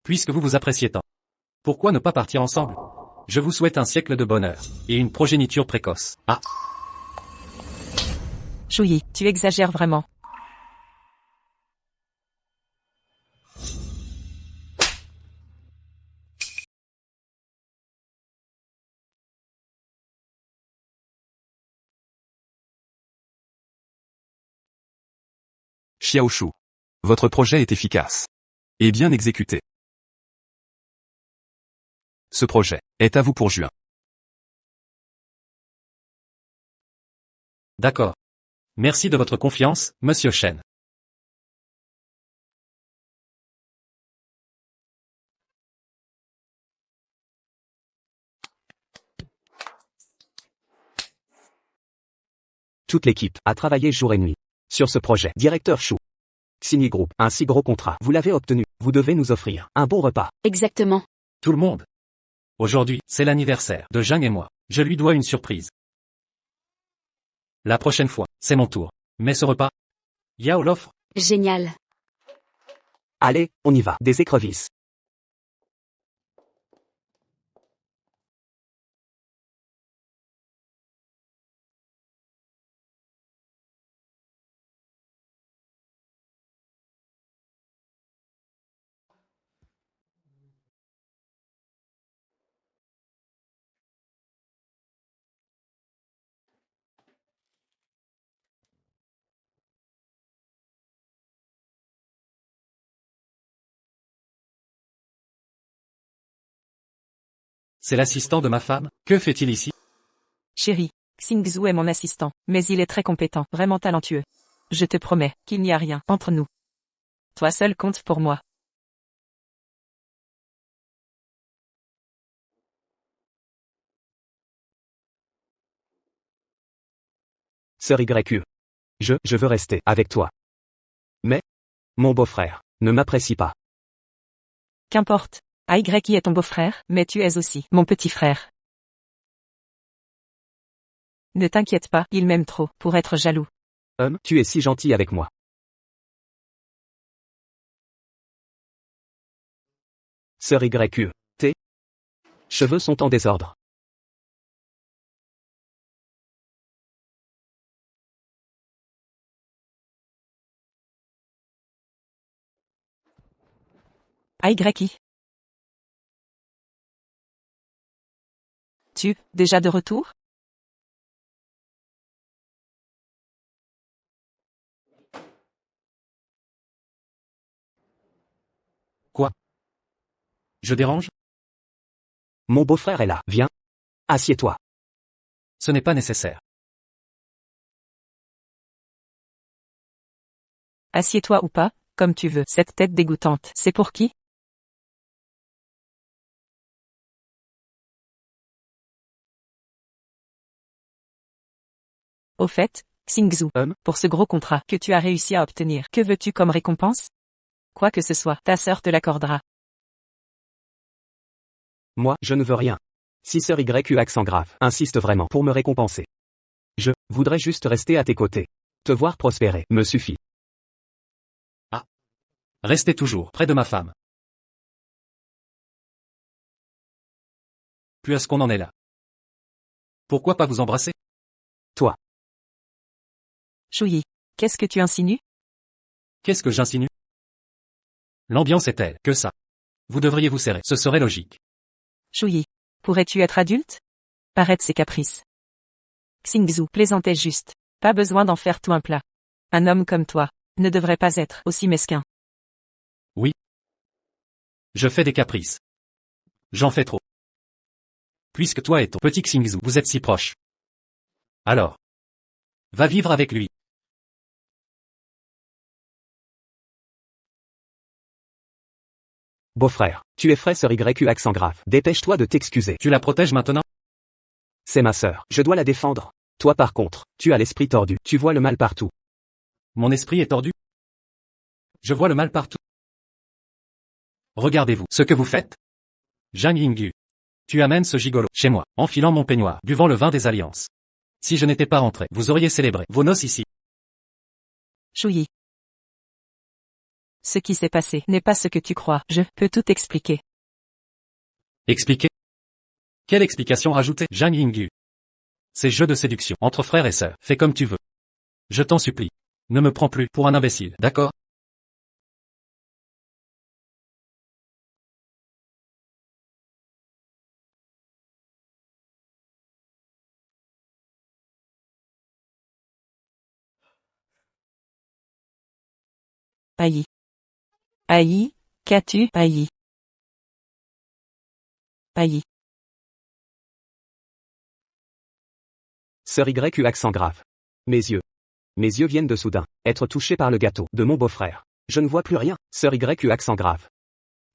Puisque vous vous appréciez tant, pourquoi ne pas partir ensemble? Je vous souhaite un siècle de bonheur, et une progéniture précoce. Ah, Chouyi, tu exagères vraiment. Xiaoshu. Votre projet est efficace. Et bien exécuté. Ce projet est à vous pour juin. d'accord. Merci de votre confiance, monsieur Chen. Toute l'équipe a travaillé jour et nuit sur ce projet. Directeur Chou. Xingyi Group, un si gros contrat. Vous l'avez obtenu. Vous devez nous offrir un bon repas. Exactement. Tout le monde. Aujourd'hui, c'est l'anniversaire de Zhang et moi. Je lui dois une surprise. La prochaine fois, c'est mon tour. Mais ce repas, Yao l'offre. Génial. Allez, on y va. Des écrevisses. C'est l'assistant de ma femme. Que fait-il ici? Chérie, Xingzhu est mon assistant, mais il est très compétent, vraiment talentueux. Je te promets qu'il n'y a rien entre nous. Toi seul compte pour moi. Sœur YQ. Je veux rester avec toi. Mais, mon beau-frère, ne m'apprécie pas. Qu'importe. AY qui est ton beau-frère, mais tu es aussi mon petit frère. Ne t'inquiète pas, il m'aime trop pour être jaloux. Tu es si gentil avec moi. Sœur YQ. Tes cheveux sont en désordre. AY. Tu, déjà de retour? Quoi? Je dérange? Mon beau-frère est là. Viens. Assieds-toi. Ce n'est pas nécessaire. Assieds-toi ou pas, comme tu veux. Cette tête dégoûtante, c'est pour qui? Au fait, Xingzhu, pour ce gros contrat que tu as réussi à obtenir, que veux-tu comme récompense? Quoi que ce soit, ta sœur te l'accordera. Moi, je ne veux rien. Si Sœur YQ accent grave insiste vraiment pour me récompenser. Je voudrais juste rester à tes côtés. Te voir prospérer me suffit. Restez toujours près de ma femme. Puisqu'on en est là. Pourquoi pas vous embrasser? Toi. Chouyi, qu'est-ce que tu insinues? Qu'est-ce que j'insinue? L'ambiance est telle que ça. Vous devriez vous serrer, ce serait logique. Chouyi, pourrais-tu être adulte? Arrête ces caprices. Xingzhu plaisantait juste. Pas besoin d'en faire tout un plat. Un homme comme toi ne devrait pas être aussi mesquin. Oui. Je fais des caprices. J'en fais trop. Puisque toi et ton petit Xingzhu, vous êtes si proches. Alors. Va vivre avec lui. Beau-frère, tu es frais Sœur YQ accent grave. Dépêche-toi de t'excuser. Tu la protèges maintenant? C'est ma sœur. Je dois la défendre. Toi par contre, tu as l'esprit tordu. Tu vois le mal partout. Mon esprit est tordu. Je vois le mal partout. Regardez-vous ce que vous faites. Zhang Yingyu. Tu amènes ce gigolo chez moi, enfilant mon peignoir, buvant le vin des alliances. Si je n'étais pas rentré, vous auriez célébré vos noces ici. Chouyi, Ce qui s'est passé n'est pas ce que tu crois. Je peux tout expliquer. Expliquer? Quelle explication rajouter? Zhang Yingyu. Ces jeux de séduction entre frères et sœurs, fais comme tu veux. Je t'en supplie. Ne me prends plus pour un imbécile, d'accord? Aïe. Aïe, qu'as-tu? Aïe. Aïe. Sœur Y eut accent grave. Mes yeux. Mes yeux viennent de soudain être touchés par le gâteau de mon beau-frère. Je ne vois plus rien. Sœur Y eut accent grave.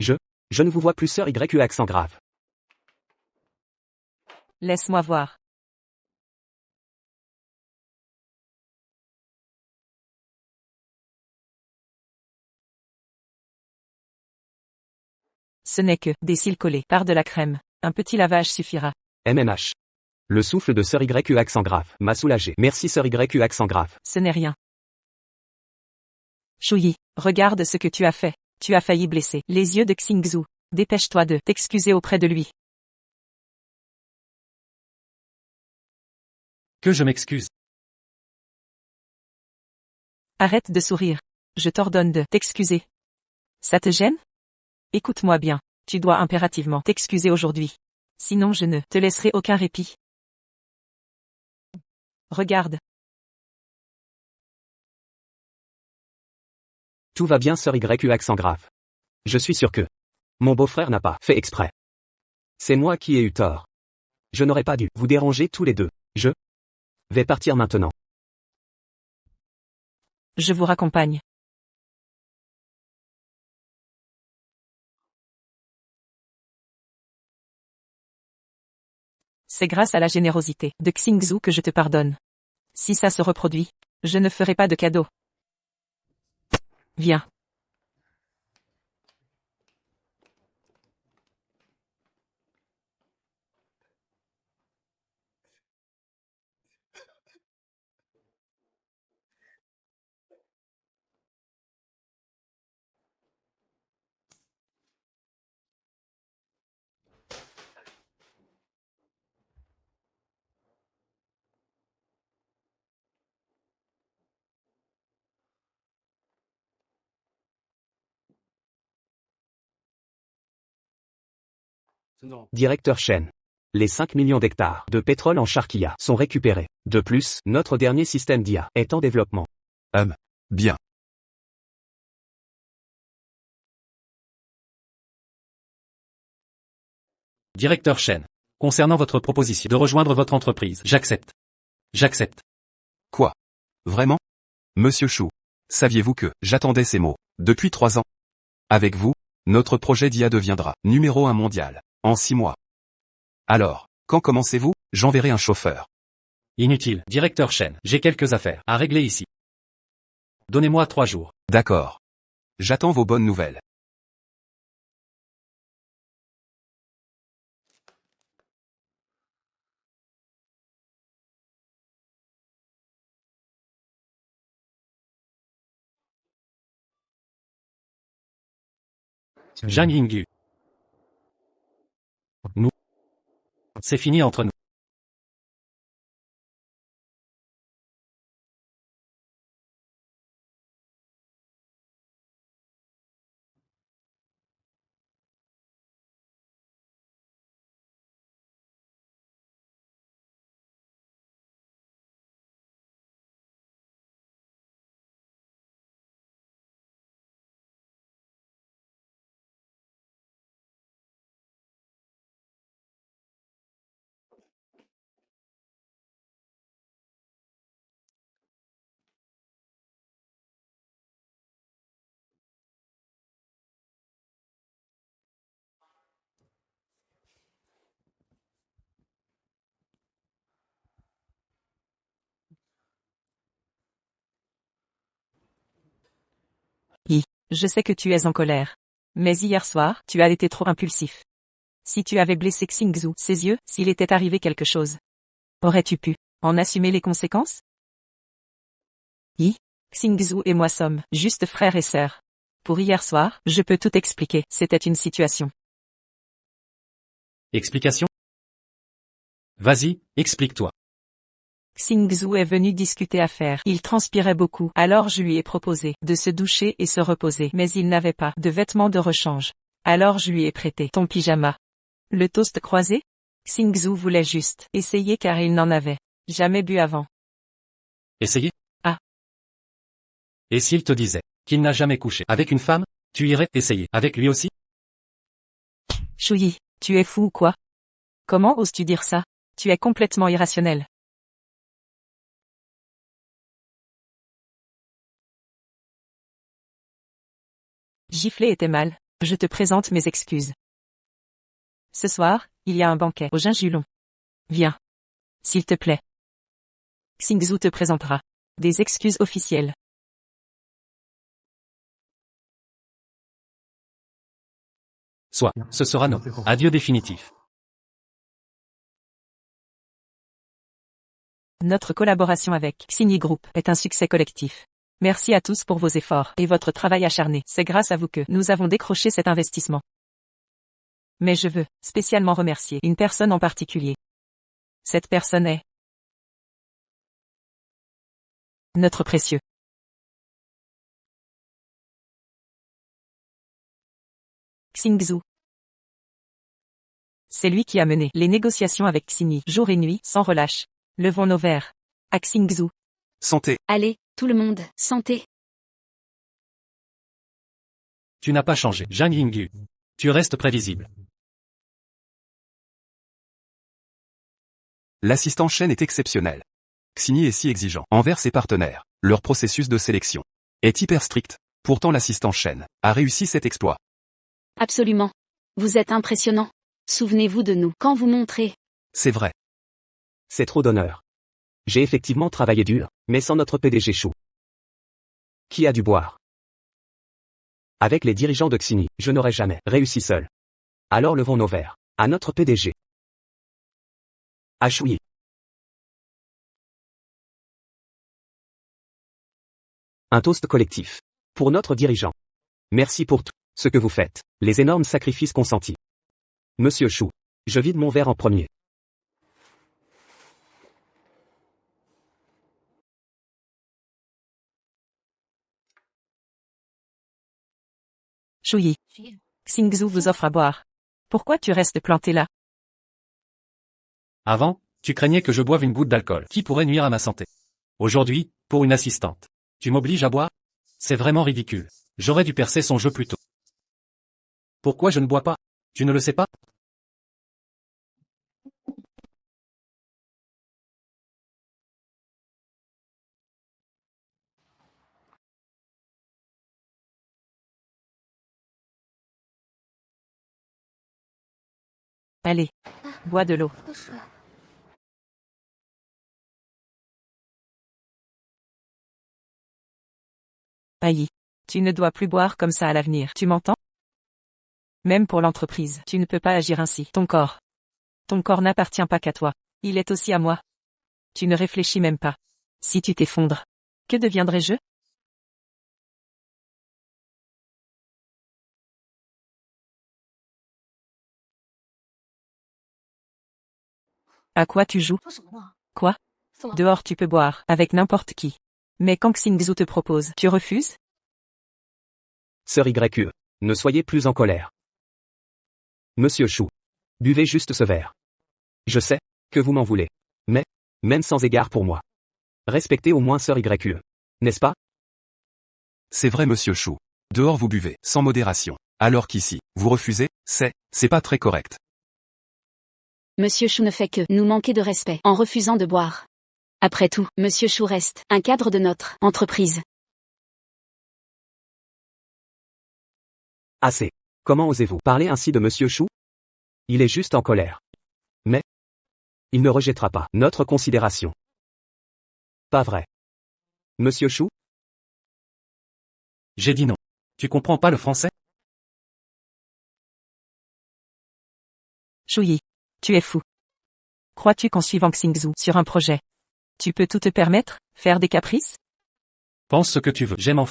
Je ne vous vois plus. Sœur Y eut accent grave. Laisse-moi voir. Ce n'est que des cils collés par de la crème. Un petit lavage suffira. MMH. Le souffle de Sœur Y eut accent grave m'a soulagé. Merci Sœur Y eut accent grave. Ce n'est rien. Shuyi, regarde ce que tu as fait. Tu as failli blesser les yeux de Xingzhu. Dépêche-toi de t'excuser auprès de lui. Que je m'excuse. Arrête de sourire. Je t'ordonne de t'excuser. Ça te gêne? Écoute-moi bien. Tu dois impérativement t'excuser aujourd'hui. Sinon je ne te laisserai aucun répit. Regarde. Tout va bien Sœur Y eut accent grave. Je suis sûr que mon beau-frère n'a pas fait exprès. C'est moi qui ai eu tort. Je n'aurais pas dû vous déranger tous les deux. Je vais partir maintenant. Je vous raccompagne. C'est grâce à la générosité de Xingzhu que je te pardonne. Si ça se reproduit, je ne ferai pas de cadeau. Viens. Directeur Shen. Les 5 millions d'hectares de pétrole en Sharkia sont récupérés. De plus, notre dernier système d'IA est en développement. Bien. Directeur Shen. Concernant votre proposition de rejoindre votre entreprise, j'accepte. J'accepte. Quoi? Vraiment? Monsieur Chou. Saviez-vous que j'attendais ces mots depuis 3 ans? Avec vous, notre projet d'IA deviendra numéro 1 mondial en 6 mois. Alors, quand commencez-vous? J'enverrai un chauffeur. Inutile. Directeur Shen, j'ai quelques affaires à régler ici. Donnez-moi 3 jours. D'accord. J'attends vos bonnes nouvelles. Zhang Yingyu. Nous. C'est fini entre nous. Je sais que tu es en colère. Mais hier soir, tu as été trop impulsif. Si tu avais blessé Xingzhu, ses yeux, s'il était arrivé quelque chose, aurais-tu pu en assumer les conséquences? Xingzhu et moi sommes juste frères et sœurs. Pour hier soir, je peux tout expliquer. C'était une situation. Explication? Vas-y, explique-toi. Xingzhu est venu discuter affaires. Il transpirait beaucoup. Alors je lui ai proposé de se doucher et se reposer. Mais il n'avait pas de vêtements de rechange. Alors je lui ai prêté ton pyjama. Le toast croisé? Xingzhu voulait juste essayer car il n'en avait jamais bu avant. Essayer? Ah. Et s'il te disait qu'il n'a jamais couché avec une femme, tu irais essayer avec lui aussi? Shuyi, tu es fou ou quoi? Comment oses-tu dire ça? Tu es complètement irrationnel. Gifler était mal. Je te présente mes excuses. Ce soir, il y a un banquet au Ginjulon. Viens. S'il te plaît. Xingzhu te présentera des excuses officielles. Soit, ce sera notre adieu définitif. Notre collaboration avec Xingyi Group est un succès collectif. Merci à tous pour vos efforts et votre travail acharné. C'est grâce à vous que nous avons décroché cet investissement. Mais je veux spécialement remercier une personne en particulier. Cette personne est notre précieux Xingzhu. C'est lui qui a mené les négociations avec Xingyi jour et nuit sans relâche. Levons nos verres à Xingzhu. Santé. Allez, tout le monde, santé. Tu n'as pas changé, Zhang Yingyu. Tu restes prévisible. L'assistant chaîne est exceptionnel. Xingyi est si exigeant envers ses partenaires. Leur processus de sélection est hyper strict. Pourtant l'assistant chaîne a réussi cet exploit. Absolument. Vous êtes impressionnant. Souvenez-vous de nous quand vous montrez. C'est vrai. C'est trop d'honneur. J'ai effectivement travaillé dur, mais sans notre PDG Chou. Qui a dû boire? Avec les dirigeants de Xingyi, je n'aurais jamais réussi seul. Alors levons nos verres à notre PDG. À Shuyi. Un toast collectif. Pour notre dirigeant. Merci pour tout ce que vous faites, les énormes sacrifices consentis. Monsieur Chou, je vide mon verre en premier. Shuyi. Xingzhu vous offre à boire. Pourquoi tu restes planté là? Avant, tu craignais que je boive une goutte d'alcool qui pourrait nuire à ma santé. Aujourd'hui, pour une assistante, tu m'obliges à boire? C'est vraiment ridicule. J'aurais dû percer son jeu plus tôt. Pourquoi je ne bois pas? Tu ne le sais pas? Allez. Bois de l'eau. Aïe. Tu ne dois plus boire comme ça à l'avenir. Tu m'entends? Même pour l'entreprise, tu ne peux pas agir ainsi. Ton corps n'appartient pas qu'à toi. Il est aussi à moi. Tu ne réfléchis même pas. Si tu t'effondres, que deviendrai-je? À quoi tu joues? Quoi? Dehors tu peux boire, avec n'importe qui. Mais quand Xingzhu te propose, tu refuses? Sœur YE, ne soyez plus en colère. Monsieur Chou. Buvez juste ce verre. Je sais que vous m'en voulez. Mais, même sans égard pour moi. Respectez au moins Sœur YE. N'est-ce pas? C'est vrai monsieur Chou. Dehors vous buvez, sans modération. Alors qu'ici, vous refusez, c'est pas très correct. Monsieur Chou ne fait que nous manquer de respect en refusant de boire. Après tout, Monsieur Chou reste un cadre de notre entreprise. Assez. Comment osez-vous parler ainsi de Monsieur Chou? Il est juste en colère. Mais, il ne rejettera pas notre considération. Pas vrai. Monsieur Chou? J'ai dit non. Tu comprends pas le français? Shuyi. Tu es fou. Crois-tu qu'en suivant Xingzhu sur un projet, tu peux tout te permettre, faire des caprices? Pense ce que tu veux, j'aime en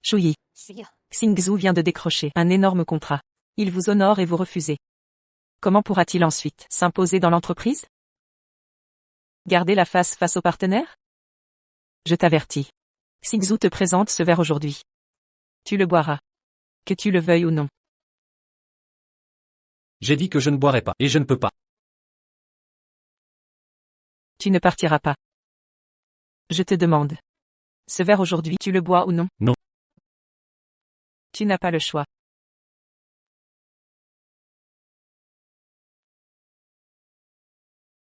Shuyi. Xingzhu vient de décrocher un énorme contrat. Il vous honore et vous refusez. Comment pourra-t-il ensuite s'imposer dans l'entreprise? Garder la face au partenaire? Je t'avertis. Xingzhu te présente ce verre aujourd'hui. Tu le boiras. Que tu le veuilles ou non. J'ai dit que je ne boirais pas, et je ne peux pas. Tu ne partiras pas. Je te demande. Ce verre aujourd'hui, tu le bois ou non? Non. Tu n'as pas le choix.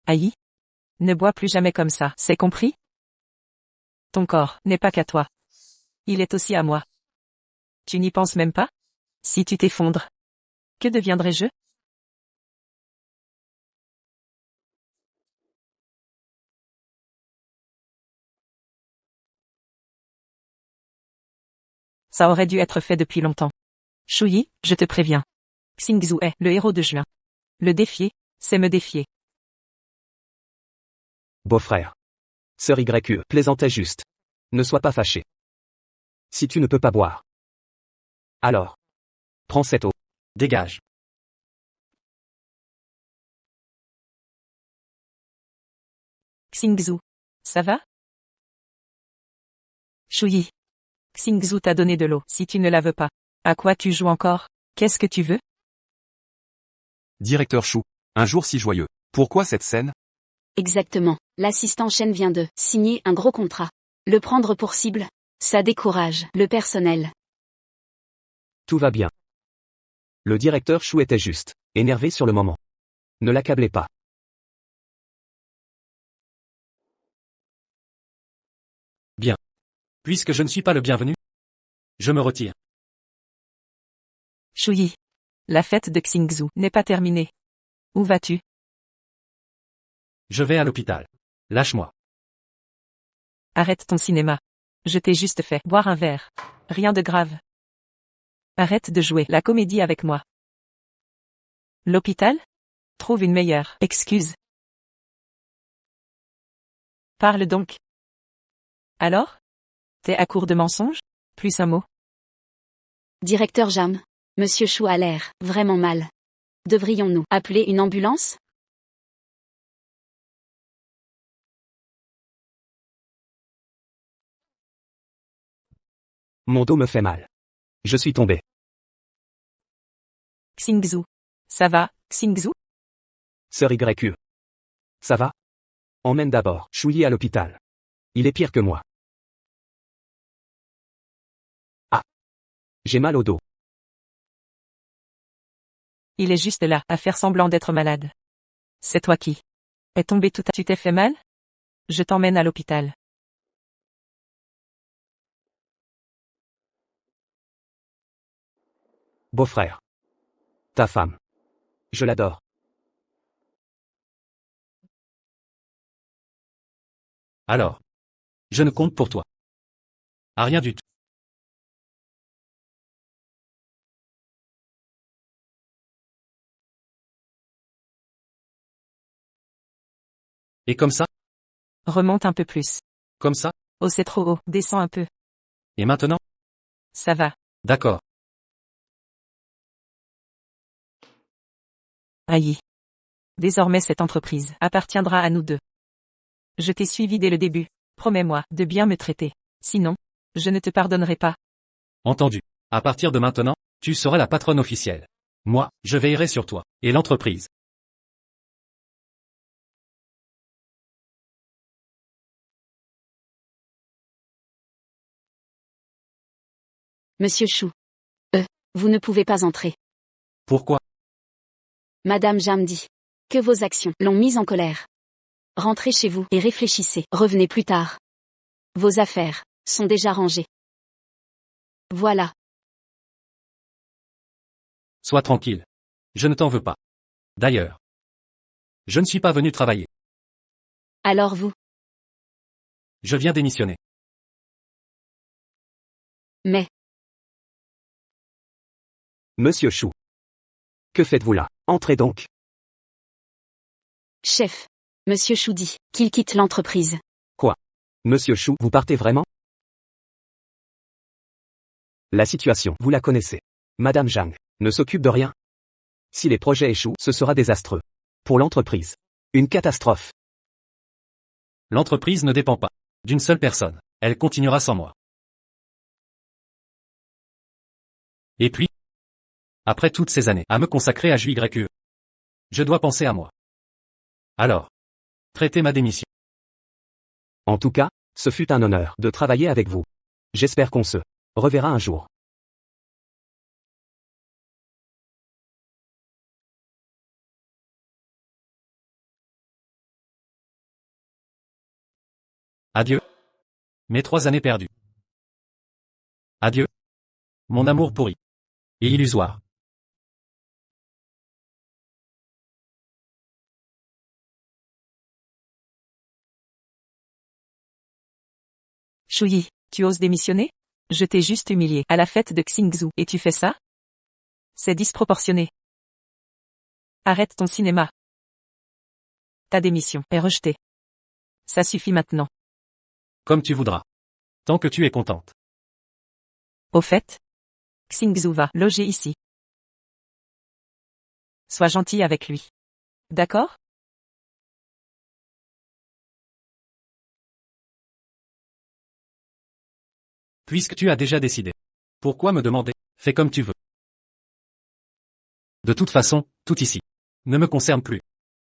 Aïe. Ne bois plus jamais comme ça, c'est compris? Ton corps n'est pas qu'à toi. Il est aussi à moi. Tu n'y penses même pas? Si tu t'effondres, que deviendrai-je? Ça aurait dû être fait depuis longtemps. Shuyi, je te préviens. Xingzhu est le héros de juin. Le défier, c'est me défier. Beau-frère. Sœur YQ plaisantait juste. Ne sois pas fâché. Si tu ne peux pas boire. Alors. Prends cette eau. Dégage. Xingzhu. Ça va? Shuyi. Xingzhu t'a donné de l'eau, si tu ne la veux pas. À quoi tu joues encore? Qu'est-ce que tu veux? Directeur Chou. Un jour si joyeux. Pourquoi cette scène? Exactement. L'assistant Chen vient de signer un gros contrat. Le prendre pour cible, ça décourage le personnel. Tout va bien. Le directeur Chou était juste. Énervé sur le moment. Ne l'accablez pas. Bien. Puisque je ne suis pas le bienvenu, je me retire. Shuyi. La fête de Xingzhu n'est pas terminée. Où vas-tu? Je vais à l'hôpital. Lâche-moi. Arrête ton cinéma. Je t'ai juste fait boire un verre. Rien de grave. Arrête de jouer la comédie avec moi. L'hôpital? Trouve une meilleure excuse. Parle donc. Alors? T'es à court de mensonges? Plus un mot. Directeur Jam. Monsieur Chou a l'air vraiment mal. Devrions-nous appeler une ambulance? Mon dos me fait mal. Je suis tombé. Xingzhu. Ça va, Xingzhu? Sœur YQ. Ça va? Emmène d'abord Shuyi à l'hôpital. Il est pire que moi. Ah. J'ai mal au dos. Il est juste là, à faire semblant d'être malade. C'est toi qui es tombé tout à... Tu t'es fait mal? Je t'emmène à l'hôpital. Beau-frère. Ta femme. Je l'adore. Alors. Je ne compte pour toi. À rien du tout. Et comme ça? Remonte un peu plus. Comme ça? Oh, c'est trop haut. Descends un peu. Et maintenant? Ça va. D'accord. Aïe. Désormais cette entreprise appartiendra à nous deux. Je t'ai suivi dès le début. Promets-moi de bien me traiter. Sinon, je ne te pardonnerai pas. Entendu. À partir de maintenant, tu seras la patronne officielle. Moi, je veillerai sur toi. Et l'entreprise. Monsieur Chou. Vous ne pouvez pas entrer. Pourquoi? Madame Jam dit que vos actions l'ont mise en colère. Rentrez chez vous et réfléchissez. Revenez plus tard. Vos affaires sont déjà rangées. Voilà. Sois tranquille. Je ne t'en veux pas. D'ailleurs. Je ne suis pas venu travailler. Alors vous. Je viens démissionner. Mais. Monsieur Chou. Que faites-vous là? Entrez donc. Chef. Monsieur Chou dit qu'il quitte l'entreprise. Quoi? Monsieur Chou, vous partez vraiment? La situation, vous la connaissez. Madame Zhang ne s'occupe de rien. Si les projets échouent, ce sera désastreux. Pour l'entreprise. Une catastrophe. L'entreprise ne dépend pas d'une seule personne. Elle continuera sans moi. Et puis, après toutes ces années à me consacrer à JYE, je dois penser à moi. Alors, traitez ma démission. En tout cas, ce fut un honneur de travailler avec vous. J'espère qu'on se reverra un jour. Adieu. Mes 3 années perdues. Adieu. Mon amour pourri. Et illusoire. Shuyi, tu oses démissionner? Je t'ai juste humilié à la fête de Xingzhou et tu fais ça? C'est disproportionné. Arrête ton cinéma. Ta démission est rejetée. Ça suffit maintenant. Comme tu voudras. Tant que tu es contente. Au fait, Xingzhou va loger ici. Sois gentil avec lui. D'accord? Puisque tu as déjà décidé. Pourquoi me demander? Fais comme tu veux. De toute façon, tout ici ne me concerne plus.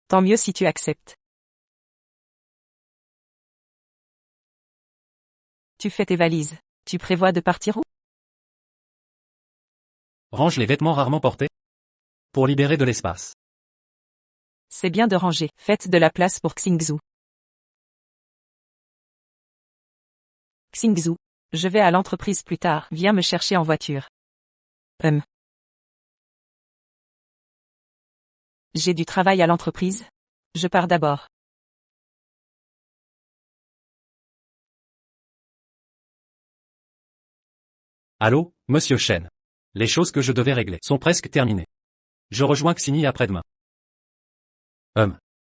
Tant mieux si tu acceptes. Tu fais tes valises. Tu prévois de partir où? Range les vêtements rarement portés. Pour libérer de l'espace. C'est bien de ranger. Faites de la place pour Xingzhou. Xingzhou, je vais à l'entreprise plus tard. Viens me chercher en voiture. J'ai du travail à l'entreprise. Je pars d'abord. Allô, monsieur Chen. Les choses que je devais régler sont presque terminées. Je rejoins Xini après-demain.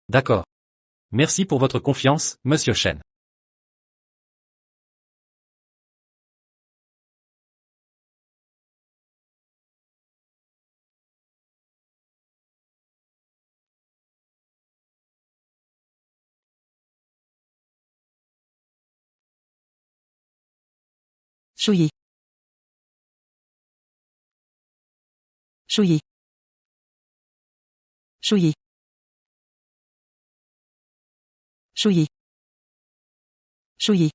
D'accord. Merci pour votre confiance, monsieur Chen. Shuyi. Shuyi. Shuyi. Shuyi. Shuyi.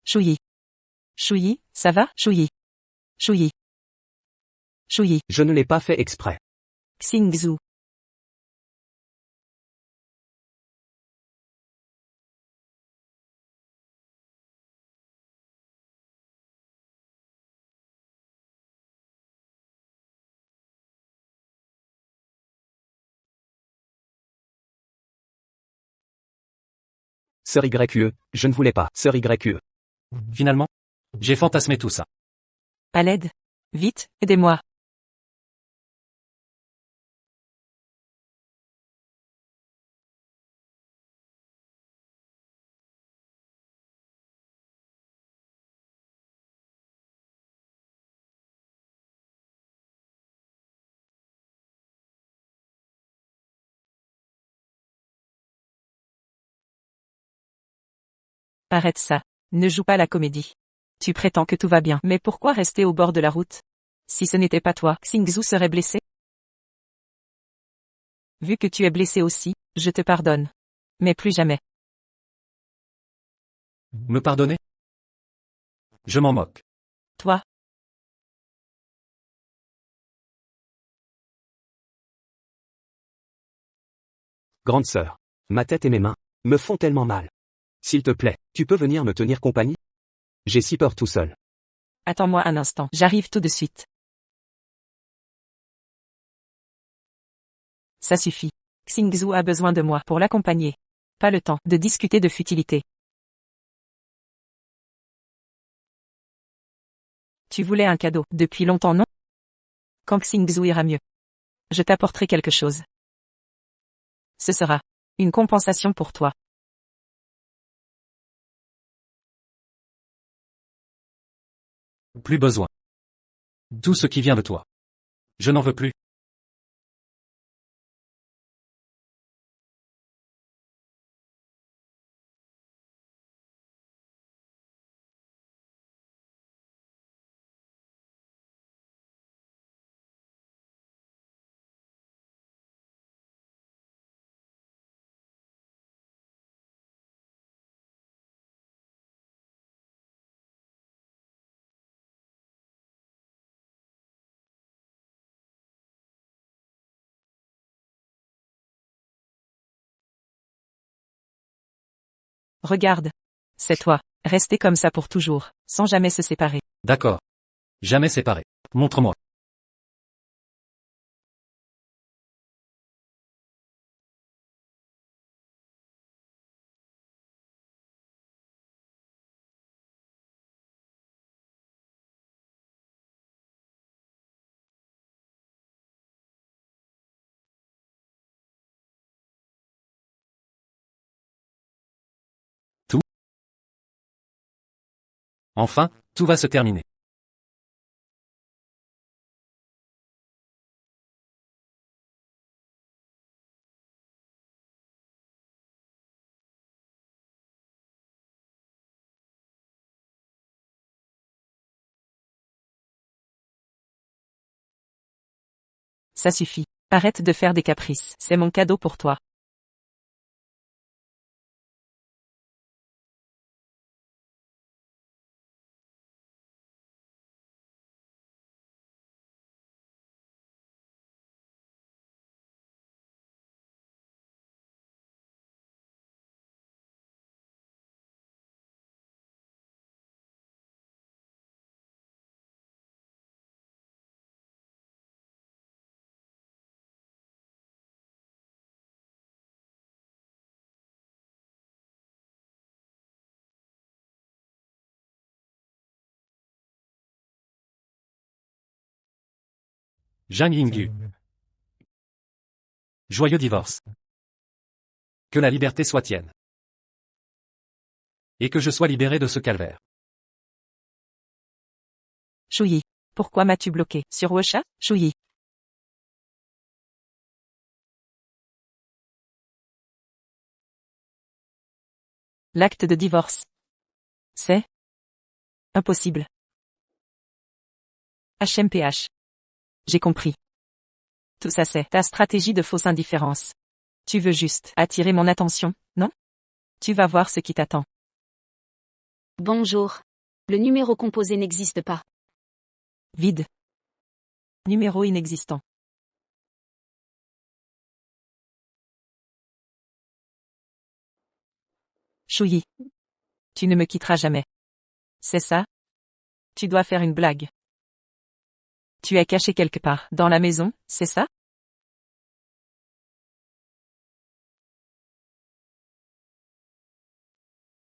Shuyi. Shuyi, ça va? Shuyi. Shuyi. Shuyi. Je ne l'ai pas fait exprès. Xingzhou. Sœur YE, je ne voulais pas. Sœur YE. Finalement, j'ai fantasmé tout ça. À l'aide. Vite, aidez-moi. Arrête ça. Ne joue pas la comédie. Tu prétends que tout va bien. Mais pourquoi rester au bord de la route? Si ce n'était pas toi, Xingzhou serait blessé? Vu que tu es blessé aussi, je te pardonne. Mais plus jamais. Me pardonner? Je m'en moque. Toi. Grande sœur. Ma tête et mes mains me font tellement mal. S'il te plaît, tu peux venir me tenir compagnie? J'ai si peur tout seul. Attends-moi un instant. J'arrive tout de suite. Ça suffit. Xingzhou a besoin de moi pour l'accompagner. Pas le temps de discuter de futilité. Tu voulais un cadeau depuis longtemps, non? Quand Xingzhou ira mieux, je t'apporterai quelque chose. Ce sera une compensation pour toi. Plus besoin. Tout ce qui vient de toi. Je n'en veux plus. Regarde. C'est toi. Restez comme ça pour toujours, sans jamais se séparer. D'accord. Jamais séparés. Montre-moi. Tout? Enfin, tout va se terminer. Ça suffit. Arrête de faire des caprices. C'est mon cadeau pour toi. Zhang Yingyu. Joyeux divorce. Que la liberté soit tienne. Et que je sois libéré de ce calvaire. Shuyi. Pourquoi m'as-tu bloqué? Sur Wosha? Shuyi. L'acte de divorce. C'est impossible. HMPH. J'ai compris. Tout ça c'est ta stratégie de fausse indifférence. Tu veux juste attirer mon attention, non? Tu vas voir ce qui t'attend. Bonjour. Le numéro composé n'existe pas. Vide. Numéro inexistant. Shuyi. Tu ne me quitteras jamais. C'est ça? Tu dois faire une blague. Tu es caché quelque part dans la maison, c'est ça?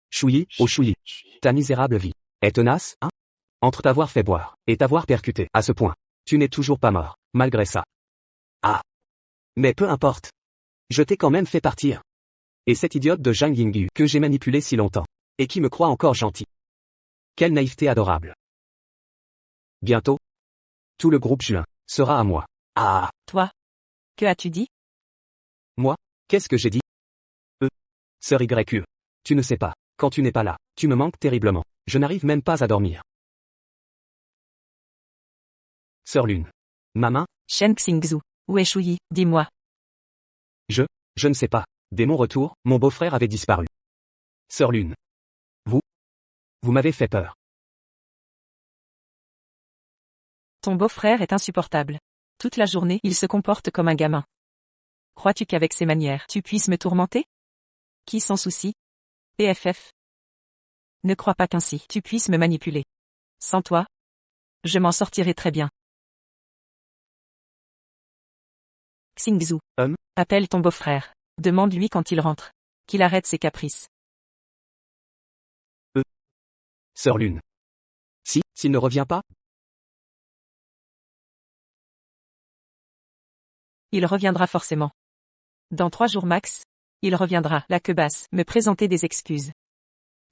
Shuyi, oh Shuyi. Ta misérable vie est tenace, hein? Entre t'avoir fait boire et t'avoir percuté à ce point, tu n'es toujours pas mort, malgré ça. Ah. Mais peu importe. Je t'ai quand même fait partir. Et cette idiote de Zhang Yingyu que j'ai manipulée si longtemps, et qui me croit encore gentil. Quelle naïveté adorable. Bientôt, tout le groupe Juin sera à moi. Ah. Toi? Que as-tu dit? Moi? Qu'est-ce que j'ai dit? Sœur YQ. Tu ne sais pas, quand tu n'es pas là, tu me manques terriblement. Je n'arrive même pas à dormir. Sœur Lune. Ma main? Shen Xingzhu. Où est Shuyi? Dis-moi. Je ne sais pas. Dès mon retour, mon beau-frère avait disparu. Sœur Lune. Vous m'avez fait peur. Ton beau-frère est insupportable. Toute la journée, il se comporte comme un gamin. Crois-tu qu'avec ses manières, tu puisses me tourmenter? Qui s'en soucie? PFF. Ne crois pas qu'ainsi, tu puisses me manipuler. Sans toi, je m'en sortirai très bien. Xingzhu. Appelle ton beau-frère. Demande-lui quand il rentre. Qu'il arrête ses caprices. Sœur Lune. S'il ne revient pas? Il reviendra forcément. Dans 3 jours max, il reviendra, la queue basse, me présenter des excuses.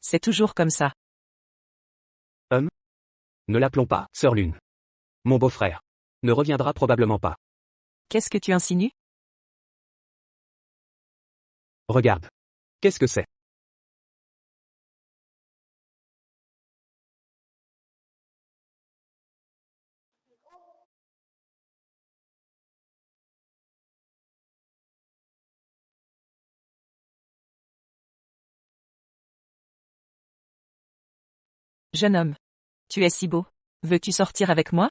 C'est toujours comme ça. Ne l'appelons pas Sœur Lune. Mon beau-frère ne reviendra probablement pas. Qu'est-ce que tu insinues? Regarde. Qu'est-ce que c'est? Jeune homme. Tu es si beau. Veux-tu sortir avec moi?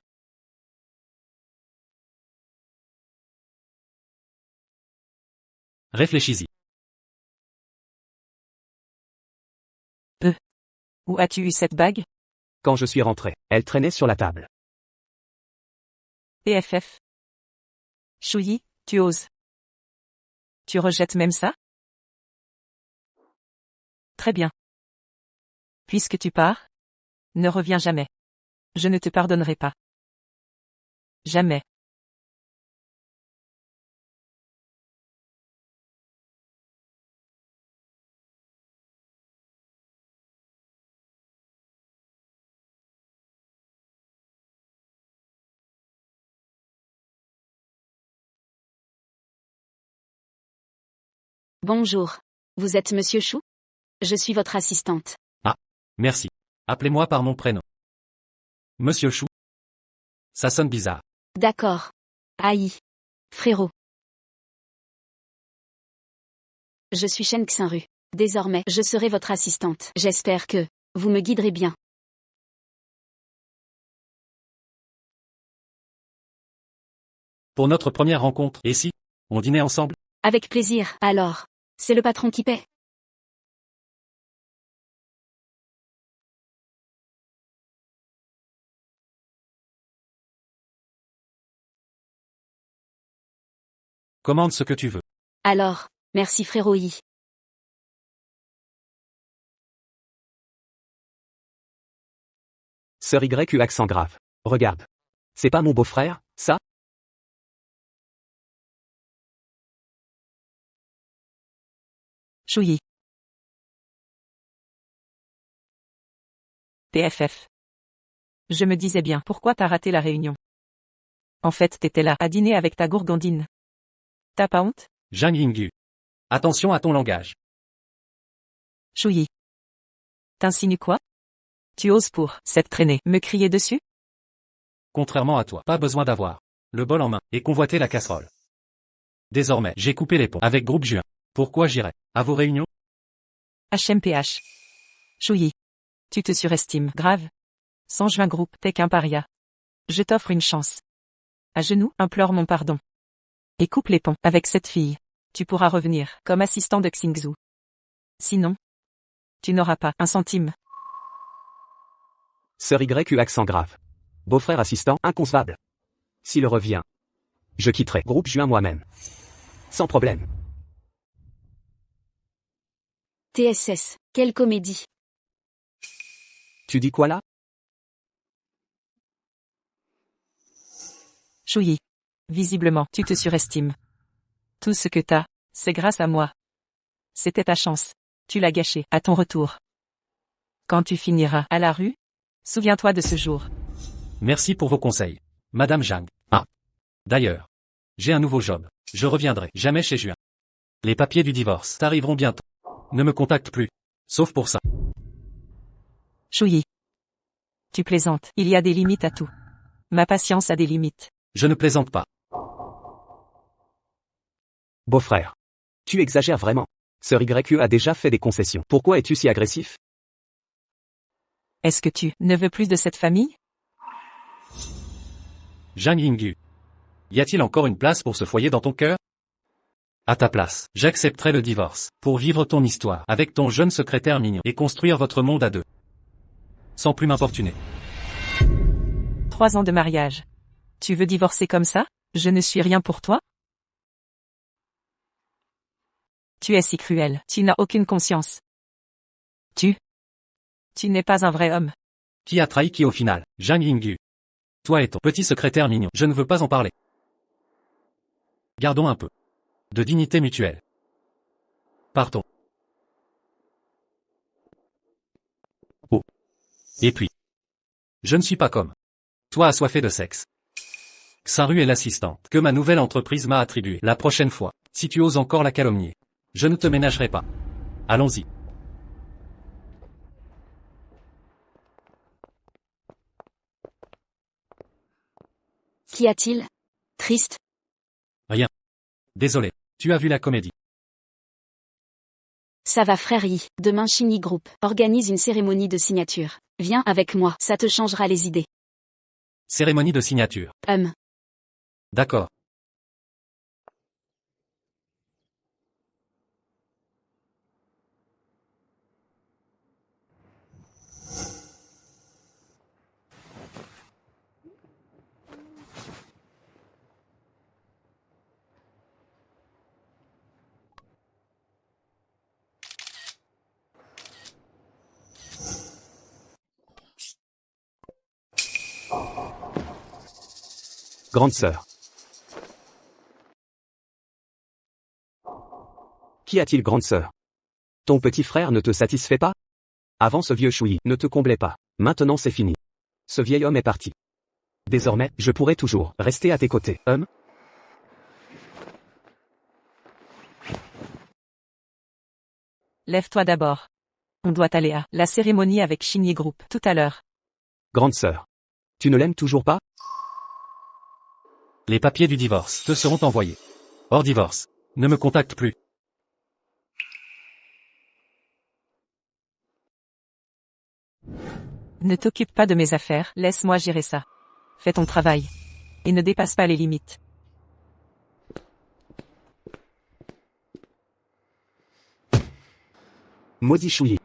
Réfléchis-y. Où as-tu eu cette bague? Quand je suis rentré, elle traînait sur la table. PFF. Chouyi, tu oses. Tu rejettes même ça? Très bien. Puisque tu pars, ne reviens jamais. Je ne te pardonnerai pas. Jamais. Bonjour. Vous êtes Monsieur Chou? Je suis votre assistante. Merci. Appelez-moi par mon prénom. Monsieur Chou. Ça sonne bizarre. D'accord. Aïe. Frérot. Je suis Shen Xinru. Désormais, je serai votre assistante. J'espère que vous me guiderez bien. Pour notre première rencontre, et si on dînait ensemble? Avec plaisir. Alors, c'est le patron qui paie. Commande ce que tu veux. Alors, merci frérot Yi. Sœur Y accent grave. Regarde. C'est pas mon beau-frère, ça? Chouyi. PFF. Je me disais bien, pourquoi t'as raté la réunion? En fait, t'étais là, à dîner avec ta gourgandine. T'as pas honte? Zhang Yingyu. Attention à ton langage. Chouyi. T'insinues quoi? Tu oses pour cette traînée me crier dessus? Contrairement à toi, pas besoin d'avoir le bol en main et convoiter la casserole. Désormais, j'ai coupé les ponts avec Groupe Juin. Pourquoi j'irai à vos réunions? HMPH. Chouyi. Tu te surestimes, grave. Sans juin groupe, t'es qu'un paria. Je t'offre une chance. À genoux, implore mon pardon. Et coupe les ponts avec cette fille. Tu pourras revenir comme assistant de Xingzhu. Sinon, tu n'auras pas un centime. Sœur Y accent grave. Beau-frère assistant inconcevable. S'il revient, je quitterai Groupe Juin moi-même. Sans problème. TSS. Quelle comédie. Tu dis quoi là? Chouyi. Visiblement, tu te surestimes. Tout ce que t'as, c'est grâce à moi. C'était ta chance. Tu l'as gâché à ton retour. Quand tu finiras à la rue, souviens-toi de ce jour. Merci pour vos conseils. Madame Zhang. Ah. D'ailleurs. J'ai un nouveau job. Je reviendrai jamais chez Juin. Les papiers du divorce t'arriveront bientôt. Ne me contacte plus. Sauf pour ça. Chouyi. Tu plaisantes, il y a des limites à tout. Ma patience a des limites. Je ne plaisante pas. Beau-frère. Tu exagères vraiment. Sœur Y a déjà fait des concessions. Pourquoi es-tu si agressif? Est-ce que tu ne veux plus de cette famille? Zhang Yingyu. Y a-t-il encore une place pour ce foyer dans ton cœur? À ta place, j'accepterai le divorce, pour vivre ton histoire avec ton jeune secrétaire mignon et construire votre monde à deux. Sans plus m'importuner. 3 ans de mariage. Tu veux divorcer comme ça? Je ne suis rien pour toi? Tu es si cruel, tu n'as aucune conscience. Tu n'es pas un vrai homme. Qui a trahi qui au final? Zhang Yingyu. Toi et ton petit secrétaire mignon. Je ne veux pas en parler. Gardons un peu de dignité mutuelle. Partons. Oh. Et puis, Je ne suis pas comme toi assoiffé de sexe. Xaru est l'assistante que ma nouvelle entreprise m'a attribuée. La prochaine fois, si tu oses encore la calomnier, je ne te ménagerai pas. Allons-y. Qu'y a-t-il? Triste? Rien. Désolé. Tu as vu la comédie. Ça va frère Yi. Demain Shinyi Group organise une cérémonie de signature. Viens avec moi, ça te changera les idées. Cérémonie de signature. D'accord. Grande sœur. Qu'y a-t-il grande sœur? Ton petit frère ne te satisfait pas? Avant ce vieux Shui ne te comblait pas. Maintenant c'est fini. Ce vieil homme est parti. Désormais, je pourrai toujours rester à tes côtés. Lève-toi d'abord. On doit aller à la cérémonie avec Shinyi Group tout à l'heure. Grande sœur. Tu ne l'aimes toujours pas? Les papiers du divorce te seront envoyés. Hors divorce. Ne me contacte plus. Ne t'occupe pas de mes affaires, laisse-moi gérer ça. Fais ton travail. Et ne dépasse pas les limites. Maudit Shui.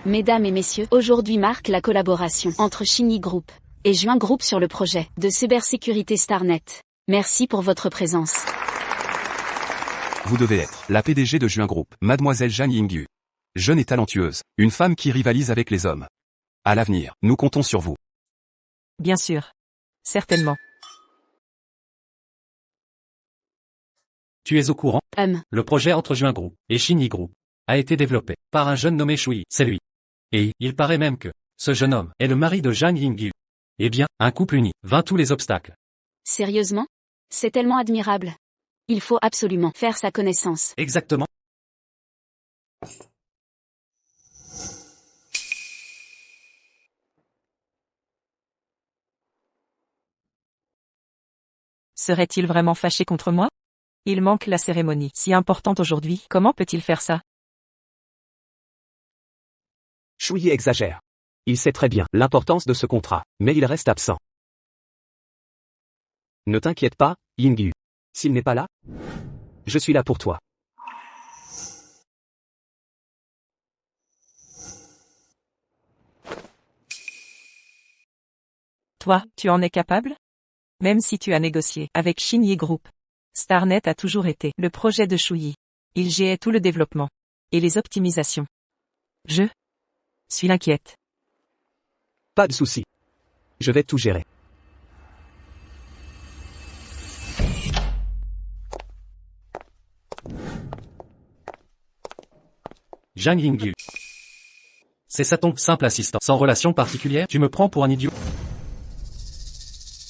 Mesdames et messieurs, aujourd'hui marque la collaboration entre Shinyi Group et Juin Group sur le projet de cybersécurité Starnet. Merci pour votre présence. Vous devez être la PDG de Juin Group, Mademoiselle Zhang Yingyu. Jeune et talentueuse, une femme qui rivalise avec les hommes. À l'avenir, nous comptons sur vous. Bien sûr. Certainement. Tu es au courant? Le projet entre Juin Group et Shinyi Group a été développé par un jeune nommé Shui, c'est lui. Et il paraît même que ce jeune homme est le mari de Zhang Yingyu. Eh bien, un couple uni vainc tous les obstacles. Sérieusement? C'est tellement admirable. Il faut absolument faire sa connaissance. Exactement. Serait-il vraiment fâché contre moi? Il manque la cérémonie si importante aujourd'hui, comment peut-il faire ça? Shui exagère. Il sait très bien l'importance de ce contrat, mais il reste absent. Ne t'inquiète pas, Yingyu. S'il n'est pas là, je suis là pour toi. Toi, tu en es capable? Même si tu as négocié avec Shinyi Group. Starnet a toujours été le projet de Shui. Il gérait tout le développement et les optimisations. Je suis inquiète. Pas de souci. Je vais tout gérer. Zhang Yingyu. C'est ça ton simple assistant, sans relation particulière? Tu me prends pour un idiot?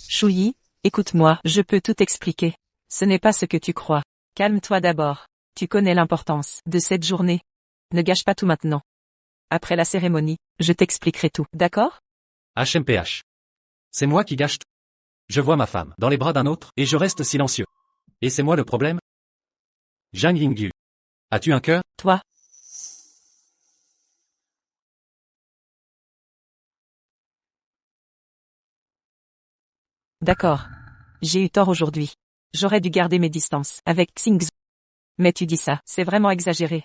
Shui, écoute-moi, je peux tout expliquer. Ce n'est pas ce que tu crois. Calme-toi d'abord. Tu connais l'importance de cette journée. Ne gâche pas tout maintenant. Après la cérémonie, je t'expliquerai tout, d'accord? HMPH. C'est moi qui gâche tout. Je vois ma femme dans les bras d'un autre et je reste silencieux. Et c'est moi le problème? Zhang Yingyu. As-tu un cœur? Toi. D'accord. J'ai eu tort aujourd'hui. J'aurais dû garder mes distances avec Xingzhu. Mais tu dis ça, c'est vraiment exagéré.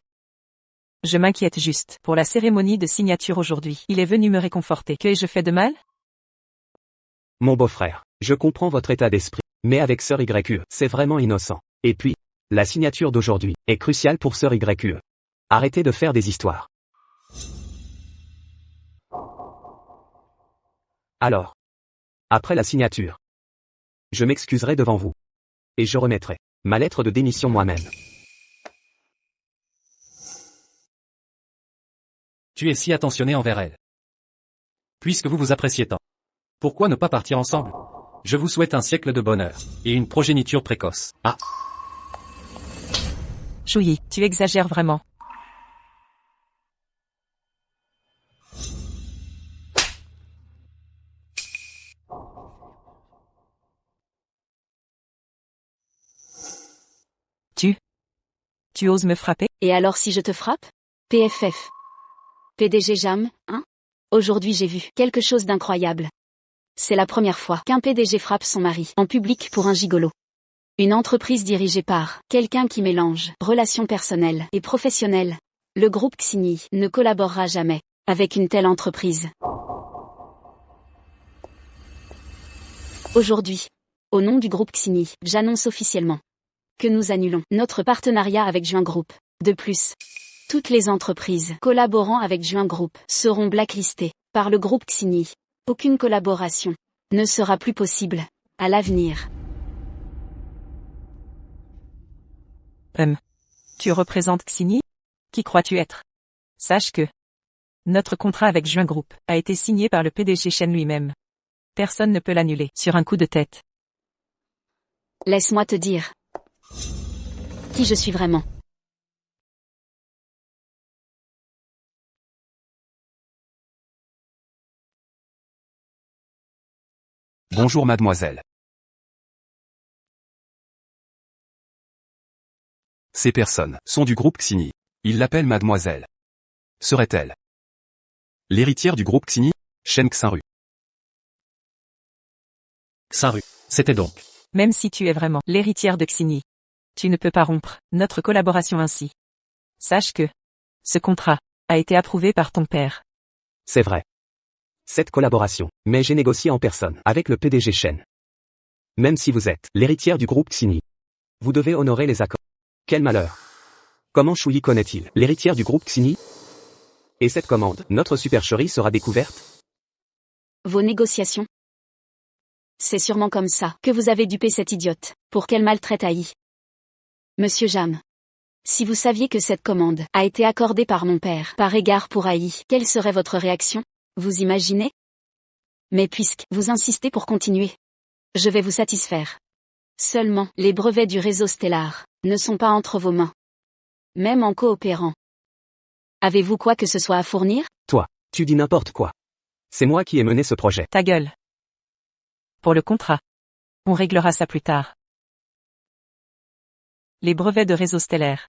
Je m'inquiète juste pour la cérémonie de signature aujourd'hui. Il est venu me réconforter. Que ai-je fait de mal? Mon beau-frère, je comprends votre état d'esprit, mais avec Sœur YQE, c'est vraiment innocent. Et puis, la signature d'aujourd'hui est cruciale pour Sœur YQE. Arrêtez de faire des histoires. Alors, après la signature, je m'excuserai devant vous. Et je remettrai ma lettre de démission moi-même. Tu es si attentionné envers elle. Puisque vous vous appréciez tant. Pourquoi ne pas partir ensemble? Je vous souhaite un siècle de bonheur, et une progéniture précoce. Ah, Chouyi, tu exagères vraiment. Tu oses me frapper? Et alors si je te frappe? PFF. PDG Jam, hein? Aujourd'hui j'ai vu quelque chose d'incroyable. C'est la première fois qu'un PDG frappe son mari en public pour un gigolo. Une entreprise dirigée par quelqu'un qui mélange relations personnelles et professionnelles. Le groupe Xigny ne collaborera jamais avec une telle entreprise. Aujourd'hui, au nom du groupe Xigny, j'annonce officiellement que nous annulons notre partenariat avec Juin Group. De plus, toutes les entreprises collaborant avec Juin Group seront blacklistées par le groupe Xigny. Aucune collaboration ne sera plus possible à l'avenir. Tu représentes Xigny? Qui crois-tu être? Sache que notre contrat avec Juin Group a été signé par le PDG Chen lui-même. Personne ne peut l'annuler sur un coup de tête. Laisse-moi te dire qui je suis vraiment. Bonjour mademoiselle. Ces personnes sont du groupe Xigny. Ils l'appellent mademoiselle. Serait-elle l'héritière du groupe Xigny? Shen Xinru. Xinru. C'était donc. Même si tu es vraiment l'héritière de Xigny, tu ne peux pas rompre notre collaboration ainsi. Sache que ce contrat a été approuvé par ton père. C'est vrai. Cette collaboration, mais j'ai négocié en personne avec le PDG Shen. Même si vous êtes l'héritière du groupe Xigny, vous devez honorer les accords. Quel malheur. Comment Chouyi connaît-il l'héritière du groupe Xigny? Et cette commande, notre supercherie sera découverte? Vos négociations? C'est sûrement comme ça que vous avez dupé cette idiote, pour qu'elle maltraite AI. Monsieur Jam. Si vous saviez que cette commande a été accordée par mon père par égard pour AI, quelle serait votre réaction? Vous imaginez? Mais puisque vous insistez pour continuer, je vais vous satisfaire. Seulement, les brevets du réseau stellaire ne sont pas entre vos mains. Même en coopérant. Avez-vous quoi que ce soit à fournir? Toi, tu dis n'importe quoi. C'est moi qui ai mené ce projet. Ta gueule. Pour le contrat. On réglera ça plus tard. Les brevets de réseau stellaire.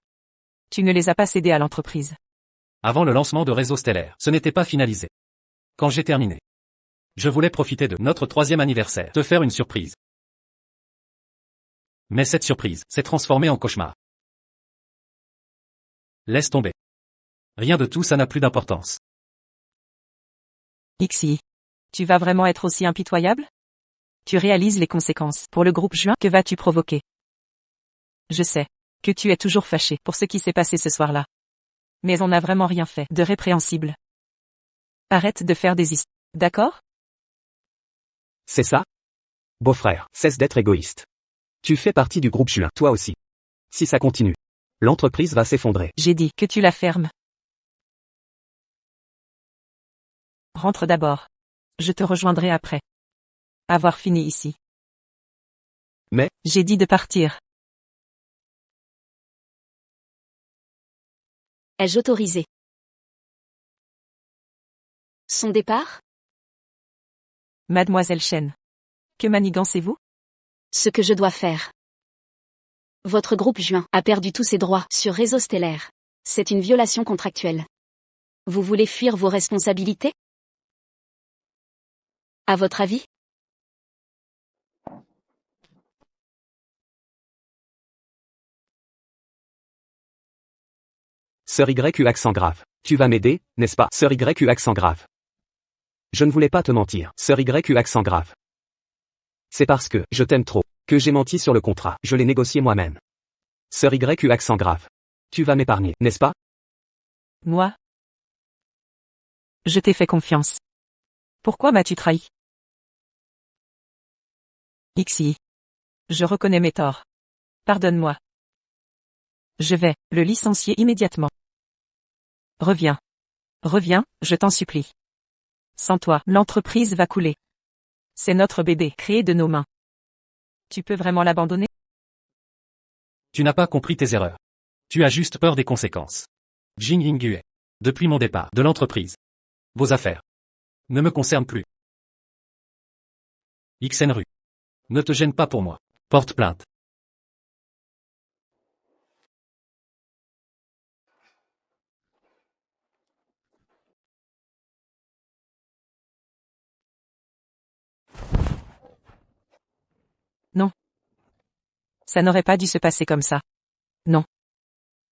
Tu ne les as pas cédés à l'entreprise. Avant le lancement de Réseau Stellaire, ce n'était pas finalisé. Quand j'ai terminé, je voulais profiter de notre 3e anniversaire, te faire une surprise. Mais cette surprise s'est transformée en cauchemar. Laisse tomber. Rien de tout ça n'a plus d'importance. Xi. Tu vas vraiment être aussi impitoyable? Tu réalises les conséquences pour le groupe Juin que vas-tu provoquer? Je sais que tu es toujours fâché pour ce qui s'est passé ce soir-là. Mais on n'a vraiment rien fait de répréhensible. Arrête de faire des histoires, d'accord? C'est ça? Beau-frère, cesse d'être égoïste. Tu fais partie du groupe Juin, toi aussi. Si ça continue, l'entreprise va s'effondrer. J'ai dit que tu la fermes. Rentre d'abord. Je te rejoindrai après. Avoir fini ici. Mais, J'ai dit de partir. Ai-je autorisé son départ? Mademoiselle Chen. Que manigancez-vous? Ce que je dois faire. Votre groupe Juin a perdu tous ses droits sur Réseau Stellaire. C'est une violation contractuelle. Vous voulez fuir vos responsabilités? À votre avis? Sœur YU accent grave. Tu vas m'aider, n'est-ce pas? Sœur YU accent grave. Je ne voulais pas te mentir, Sœur YU accent grave. C'est parce que je t'aime trop que j'ai menti sur le contrat, je l'ai négocié moi-même. Sœur YU accent grave. Tu vas m'épargner, n'est-ce pas? Moi? Je t'ai fait confiance. Pourquoi m'as-tu trahi? Xi. Je reconnais mes torts. Pardonne-moi. Je vais le licencier immédiatement. Reviens. Reviens, je t'en supplie. Sans toi, l'entreprise va couler. C'est notre bébé, créé de nos mains. Tu peux vraiment l'abandonner? Tu n'as pas compris tes erreurs. Tu as juste peur des conséquences. Jing Yingyue. Depuis mon départ de l'entreprise. Vos affaires ne me concernent plus. Xenru. Ne te gêne pas pour moi. Porte plainte. Non. Ça n'aurait pas dû se passer comme ça. Non.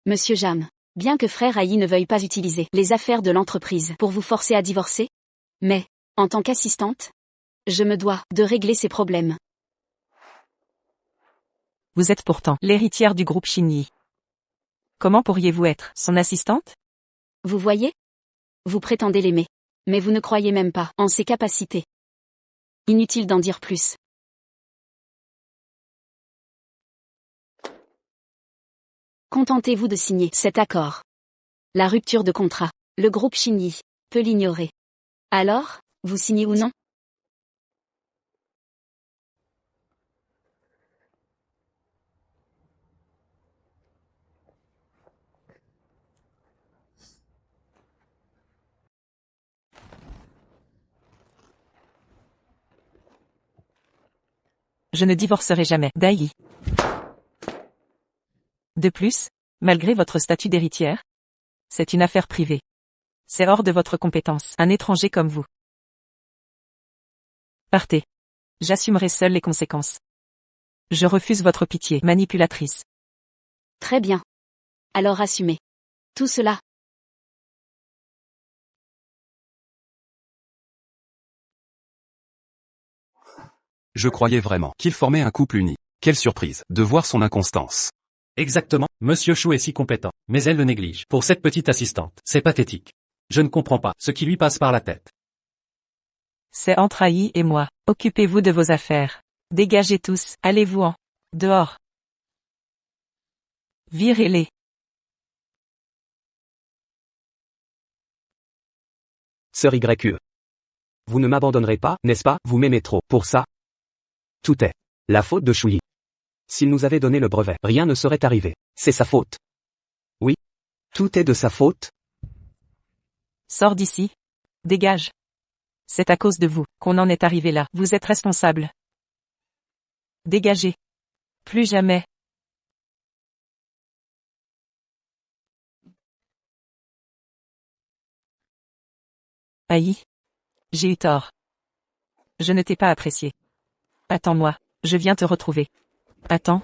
Monsieur Jam, bien que frère Aïe ne veuille pas utiliser les affaires de l'entreprise pour vous forcer à divorcer, mais, en tant qu'assistante, je me dois de régler ces problèmes. Vous êtes pourtant l'héritière du groupe Shinyi. Comment pourriez-vous être son assistante? Vous voyez? Vous prétendez l'aimer. Mais vous ne croyez même pas en ses capacités. Inutile d'en dire plus. Contentez-vous de signer cet accord. La rupture de contrat, le groupe Shinyi peut l'ignorer. Alors, vous signez ou non? Je ne divorcerai jamais d'Aïe. De plus, malgré votre statut d'héritière, c'est une affaire privée. C'est hors de votre compétence, un étranger comme vous. Partez. J'assumerai seul les conséquences. Je refuse votre pitié, manipulatrice. Très bien. Alors assumez. Tout cela. Je croyais vraiment qu'il formait un couple uni. Quelle surprise de voir son inconstance. Exactement, Monsieur Chou est si compétent, mais elle le néglige. Pour cette petite assistante, c'est pathétique. Je ne comprends pas ce qui lui passe par la tête. C'est entre Aïe et moi. Occupez-vous de vos affaires. Dégagez tous, allez-vous-en. Dehors. Virez-les. Sœur YQE. Vous ne m'abandonnerez pas, n'est-ce pas? Vous m'aimez trop. Pour ça, tout est la faute de Shuyi. S'il nous avait donné le brevet, rien ne serait arrivé. C'est sa faute. Oui. Tout est de sa faute. Sors d'ici. Dégage. C'est à cause de vous qu'on en est arrivé là. Vous êtes responsable. Dégagez. Plus jamais. Aïe. J'ai eu tort. Je ne t'ai pas apprécié. Attends-moi, je viens te retrouver. Attends.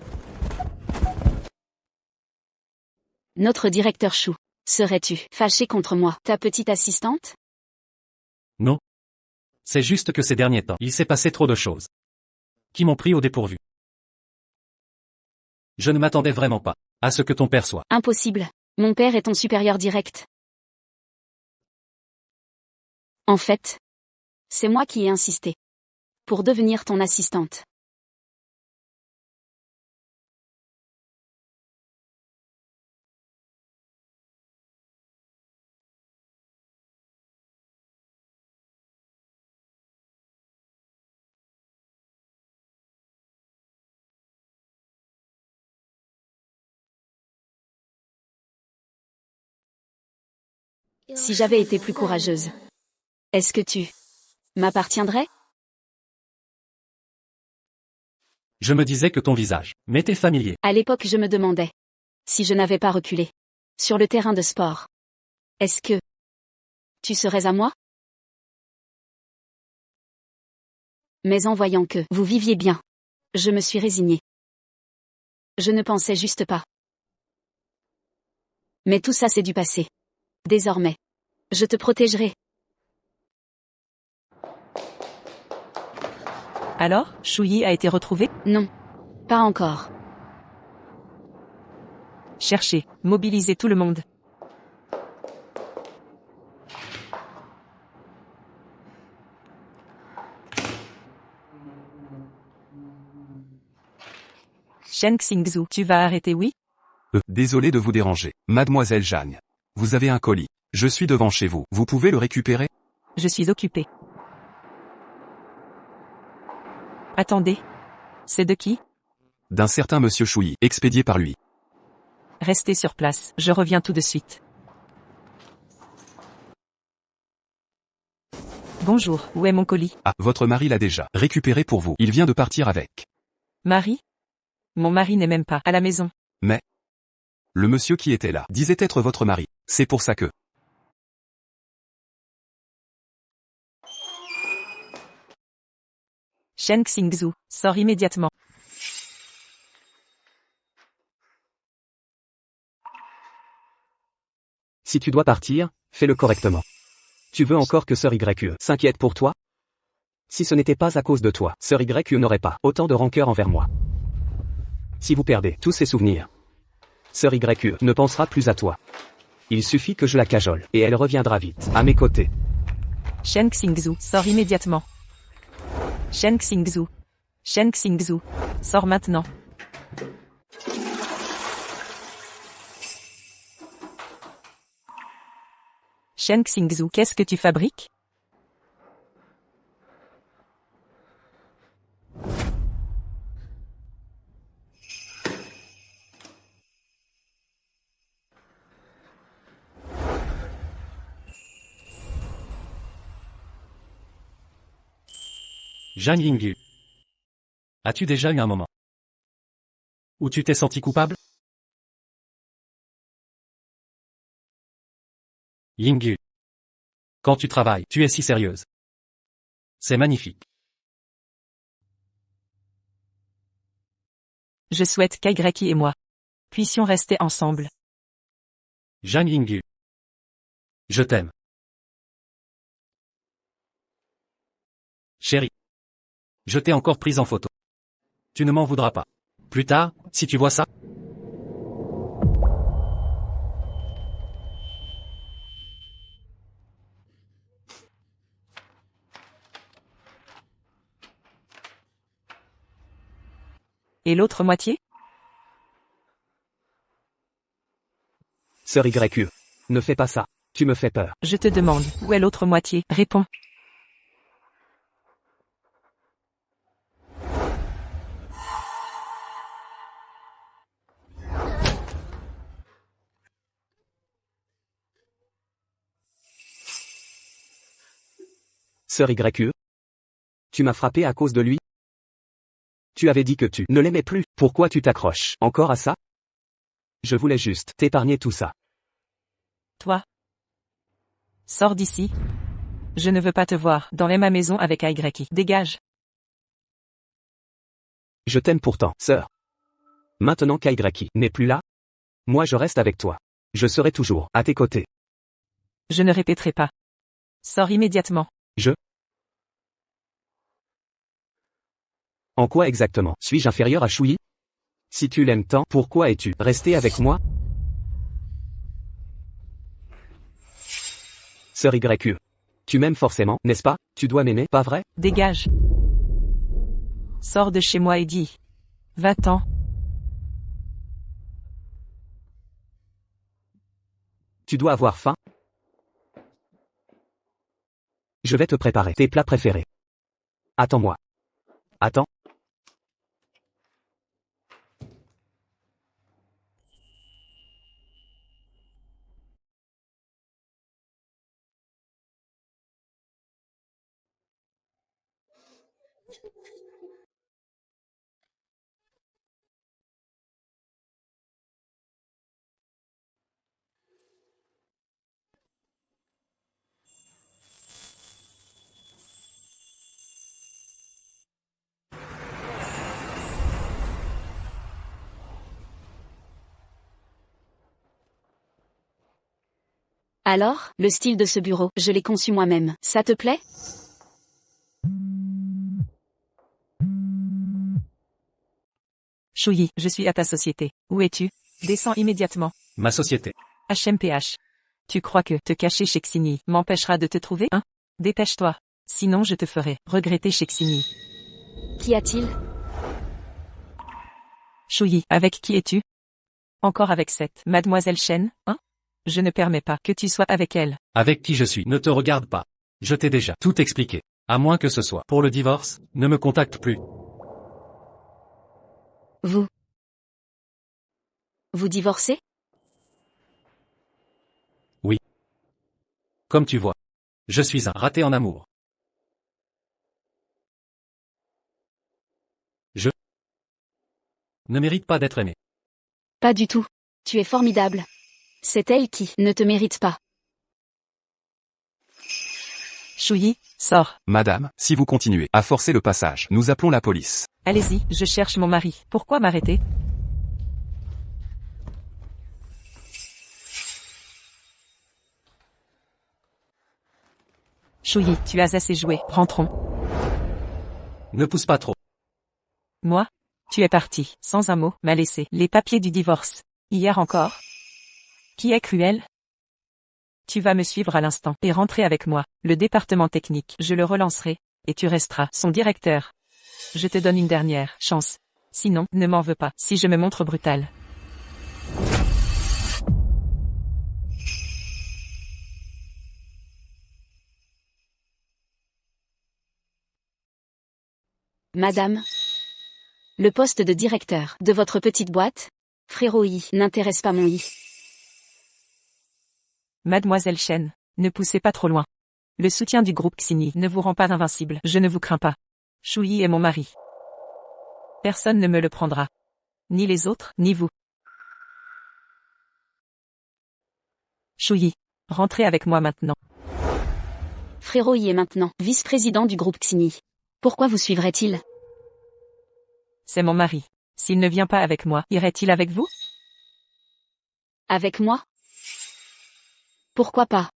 Notre directeur Chou. Serais-tu fâché contre moi, ta petite assistante? Non. C'est juste que ces derniers temps, il s'est passé trop de choses. Qui m'ont pris au dépourvu. Je ne m'attendais vraiment pas à ce que ton père soit. Impossible. Mon père est ton supérieur direct. En fait, c'est moi qui ai insisté. Pour devenir ton assistante. Si j'avais été plus courageuse. Est-ce que tu m'appartiendrais? Je me disais que ton visage m'était familier. À l'époque, je me demandais si je n'avais pas reculé sur le terrain de sport. Est-ce que tu serais à moi? Mais en voyant que vous viviez bien, je me suis résignée. Je ne pensais juste pas. Mais tout ça c'est du passé. Désormais, je te protégerai. Alors, Shuyi a été retrouvé? Non. Pas encore. Cherchez, mobilisez tout le monde. Shen Xingzhu, tu vas arrêter, oui? Désolé de vous déranger. Mademoiselle Jeanne. Vous avez un colis. Je suis devant chez vous. Vous pouvez le récupérer? Je suis occupé. Attendez. C'est de qui? D'un certain monsieur Chouyi, expédié par lui. Restez sur place, je reviens tout de suite. Bonjour, où est mon colis? Ah, votre mari l'a déjà récupéré pour vous. Il vient de partir avec. Mari? Mon mari n'est même pas à la maison. Mais le monsieur qui était là disait être votre mari. C'est pour ça que... Shen Xingzhu, sors immédiatement. Si tu dois partir, fais-le correctement. Tu veux encore que Sœur YE s'inquiète pour toi? Si ce n'était pas à cause de toi, Sœur YE n'aurait pas autant de rancœur envers moi. Si vous perdez tous ces souvenirs, Sœur YE ne pensera plus à toi. Il suffit que je la cajole, et elle reviendra vite, à mes côtés. Shen Xingzhu, sors immédiatement. Shen Xingzhu. Shen Xingzhu. Sors maintenant. Shen Xingzhu, qu'est-ce que tu fabriques? Zhang Yingyu. As-tu déjà eu un moment où tu t'es senti coupable? Yingyu. Quand tu travailles, tu es si sérieuse. C'est magnifique. Je souhaite qu'Aigreki et moi puissions rester ensemble. Zhang Yingyu. Je t'aime. Chérie. Je t'ai encore prise en photo. Tu ne m'en voudras pas. Plus tard, si tu vois ça. Et l'autre moitié? Sœur YE. Ne fais pas ça. Tu me fais peur. Je te demande, où est l'autre moitié? Réponds. Sœur YE. Tu m'as frappé à cause de lui? Tu avais dit que tu ne l'aimais plus. Pourquoi tu t'accroches encore à ça? Je voulais juste t'épargner tout ça. Toi. Sors d'ici. Je ne veux pas te voir dans ma maison avec Aigreki. Dégage. Je t'aime pourtant, sœur. Maintenant qu'Aigreki n'est plus là, moi je reste avec toi. Je serai toujours à tes côtés. Je ne répéterai pas. Sors immédiatement. En quoi exactement suis-je inférieur à Chouyi? Si tu l'aimes tant, pourquoi es-tu resté avec moi? Sœur YE. Tu m'aimes forcément, n'est-ce pas? Tu dois m'aimer, pas vrai? Dégage. Sors de chez moi et dis. Va-t'en. Tu dois avoir faim. Je vais te préparer tes plats préférés. Attends-moi. Attends. Alors, le style de ce bureau, je l'ai conçu moi-même. Ça te plaît? Chouyi, je suis à ta société. Où es-tu? Descends immédiatement. Ma société. HMPH. Tu crois que te cacher chez Xini m'empêchera de te trouver, hein? Dépêche-toi. Sinon je te ferai regretter chez Xini. Qu'y a-t-il? Chouyi, avec qui es-tu? Encore avec cette mademoiselle Shen, hein? Je ne permets pas que tu sois avec elle. Avec qui je suis ne te regarde pas. Je t'ai déjà tout expliqué. À moins que ce soit pour le divorce, ne me contacte plus. Vous. Vous divorcez? Comme tu vois. Je suis un raté en amour. Je ne mérite pas d'être aimé. Pas du tout. Tu es formidable. C'est elle qui ne te mérite pas. Chouyi, sors. Madame, si vous continuez à forcer le passage, nous appelons la police. Allez-y, je cherche mon mari. Pourquoi m'arrêter? Chouyi, tu as assez joué. Rentrons. Ne pousse pas trop. Moi? Tu es parti, sans un mot, m'a laissé les papiers du divorce. Hier encore? Qui est cruel? Tu vas me suivre à l'instant et rentrer avec moi. Le département technique, je le relancerai, et tu resteras son directeur. Je te donne une dernière chance. Sinon, ne m'en veux pas si je me montre brutal. Madame. Le poste de directeur de votre petite boîte, frérot I, n'intéresse pas mon I. Mademoiselle Chen, ne poussez pas trop loin. Le soutien du groupe Xini ne vous rend pas invincible. Je ne vous crains pas. Chouyi est mon mari. Personne ne me le prendra. Ni les autres, ni vous. Chouyi, rentrez avec moi maintenant. Frérot I est maintenant vice-président du groupe Xini. Pourquoi vous suivrait-il? C'est mon mari. S'il ne vient pas avec moi, irait-il avec vous? Avec moi? Pourquoi pas?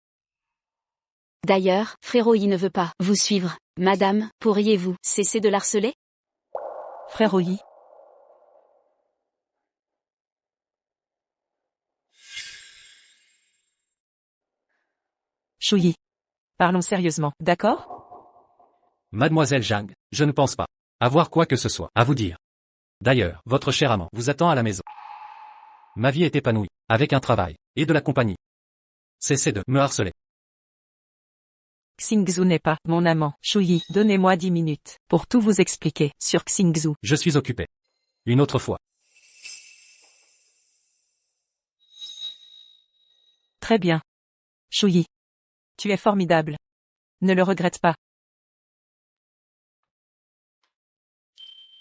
D'ailleurs, frérot I ne veut pas vous suivre. Madame, pourriez-vous cesser de l'harceler? Frère Oyi. Chouyi. Parlons sérieusement, d'accord? Mademoiselle Zhang, je ne pense pas avoir quoi que ce soit à vous dire. D'ailleurs, votre cher amant vous attend à la maison. Ma vie est épanouie, avec un travail, et de la compagnie. Cessez de me harceler. Xingzhu n'est pas mon amant. Chouyi, donnez-moi 10 minutes pour tout vous expliquer sur Xingzhu. Je suis occupé. Une autre fois. Très bien. Chouyi. Tu es formidable. Ne le regrette pas.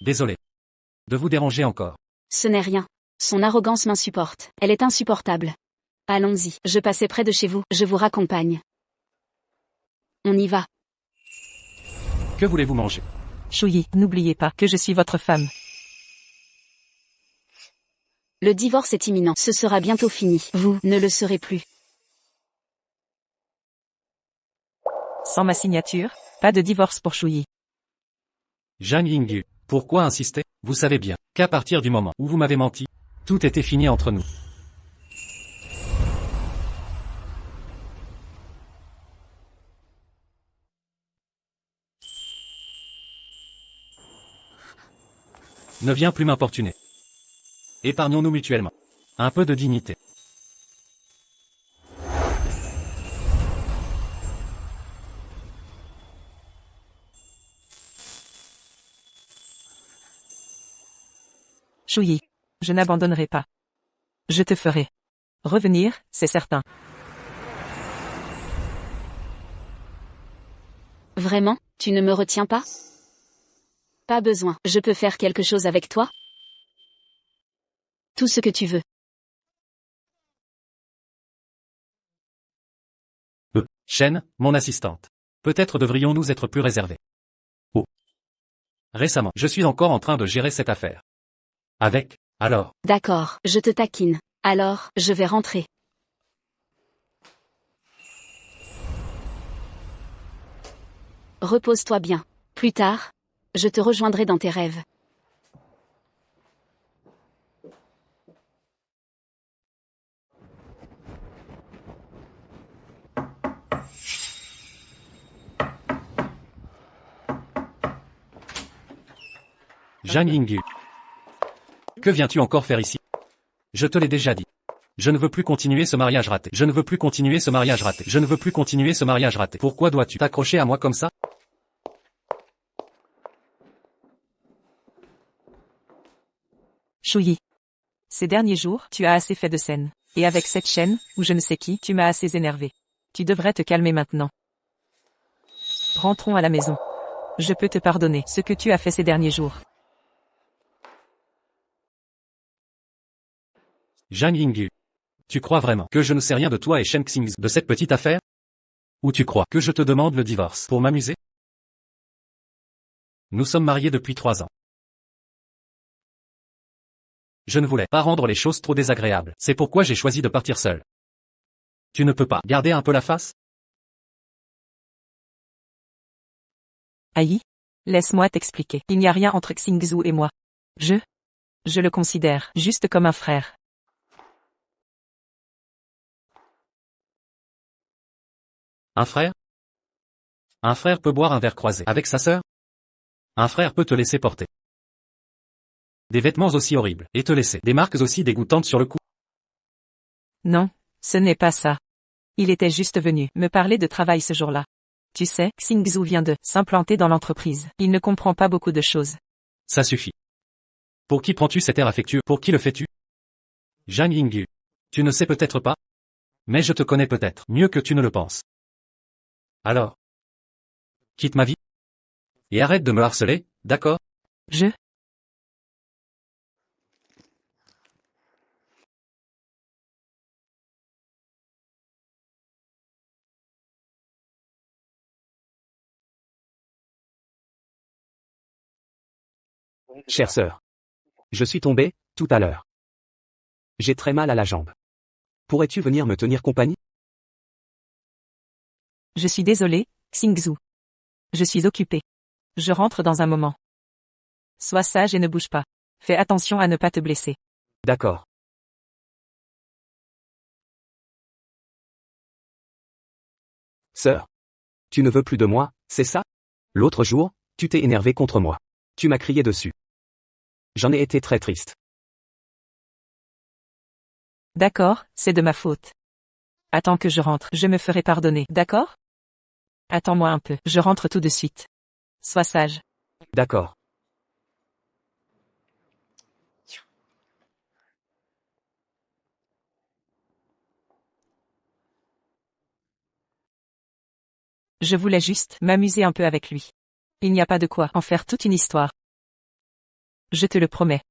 Désolé de vous déranger encore. Ce n'est rien. Son arrogance m'insupporte. Elle est insupportable. Allons-y, je passais près de chez vous, je vous raccompagne. On y va. Que voulez-vous manger? Chouyi, n'oubliez pas que je suis votre femme. Le divorce est imminent. Ce sera bientôt fini. Vous ne le serez plus. Sans ma signature, pas de divorce pour Chouyi. Zhang Yingyu, pourquoi insister? Vous savez bien qu'à partir du moment où vous m'avez menti, tout était fini entre nous. Ne viens plus m'importuner. Épargnons-nous mutuellement. Un peu de dignité. Chouyi, je n'abandonnerai pas. Je te ferai revenir, c'est certain. Vraiment, tu ne me retiens pas? Pas besoin, je peux faire quelque chose avec toi? Tout ce que tu veux. Chen, mon assistante. Peut-être devrions-nous être plus réservés. Oh. Récemment, je suis encore en train de gérer cette affaire. Alors. D'accord, je te taquine. Alors, je vais rentrer. Repose-toi bien. Plus tard, je te rejoindrai dans tes rêves. Zhang Yingyu. Que viens-tu encore faire ici? Je te l'ai déjà dit. Je ne veux plus continuer ce mariage raté. Je ne veux plus continuer ce mariage raté. Je ne veux plus continuer ce mariage raté. Pourquoi dois-tu t'accrocher à moi comme ça? Chouyi. Ces derniers jours, tu as assez fait de scènes. Et avec cette chaîne, ou je ne sais qui, tu m'as assez énervé. Tu devrais te calmer maintenant. Rentrons à la maison. Je peux te pardonner ce que tu as fait ces derniers jours. Zhang Yingyu. Tu crois vraiment que je ne sais rien de toi et Shen Xingzhu de cette petite affaire? Ou tu crois que je te demande le divorce pour m'amuser? Nous sommes mariés depuis 3 ans. Je ne voulais pas rendre les choses trop désagréables. C'est pourquoi j'ai choisi de partir seul. Tu ne peux pas garder un peu la face? Aïe. Laisse-moi t'expliquer. Il n'y a rien entre Xingzhu et moi. Je le considère juste comme un frère. Un frère? Un frère peut boire un verre croisé avec sa sœur? Un frère peut te laisser porter des vêtements aussi horribles et te laisser des marques aussi dégoûtantes sur le cou? Non, ce n'est pas ça. Il était juste venu me parler de travail ce jour-là. Tu sais, Xingzhu vient de s'implanter dans l'entreprise. Il ne comprend pas beaucoup de choses. Ça suffit. Pour qui prends-tu cet air affectueux? Pour qui le fais-tu? Zhang Yingyu. Tu ne sais peut-être pas, mais je te connais peut-être mieux que tu ne le penses. Alors, quitte ma vie. Et arrête de me harceler, d'accord? Chère sœur. Je suis tombé, tout à l'heure. J'ai très mal à la jambe. Pourrais-tu venir me tenir compagnie? Je suis désolé, Xingzhu. Je suis occupé. Je rentre dans un moment. Sois sage et ne bouge pas. Fais attention à ne pas te blesser. D'accord. Sœur. Tu ne veux plus de moi, c'est ça? L'autre jour, tu t'es énervé contre moi. Tu m'as crié dessus. J'en ai été très triste. D'accord, c'est de ma faute. Attends que je rentre, je me ferai pardonner, d'accord? Attends-moi un peu, je rentre tout de suite. Sois sage. D'accord. Je voulais juste m'amuser un peu avec lui. Il n'y a pas de quoi en faire toute une histoire. Je te le promets.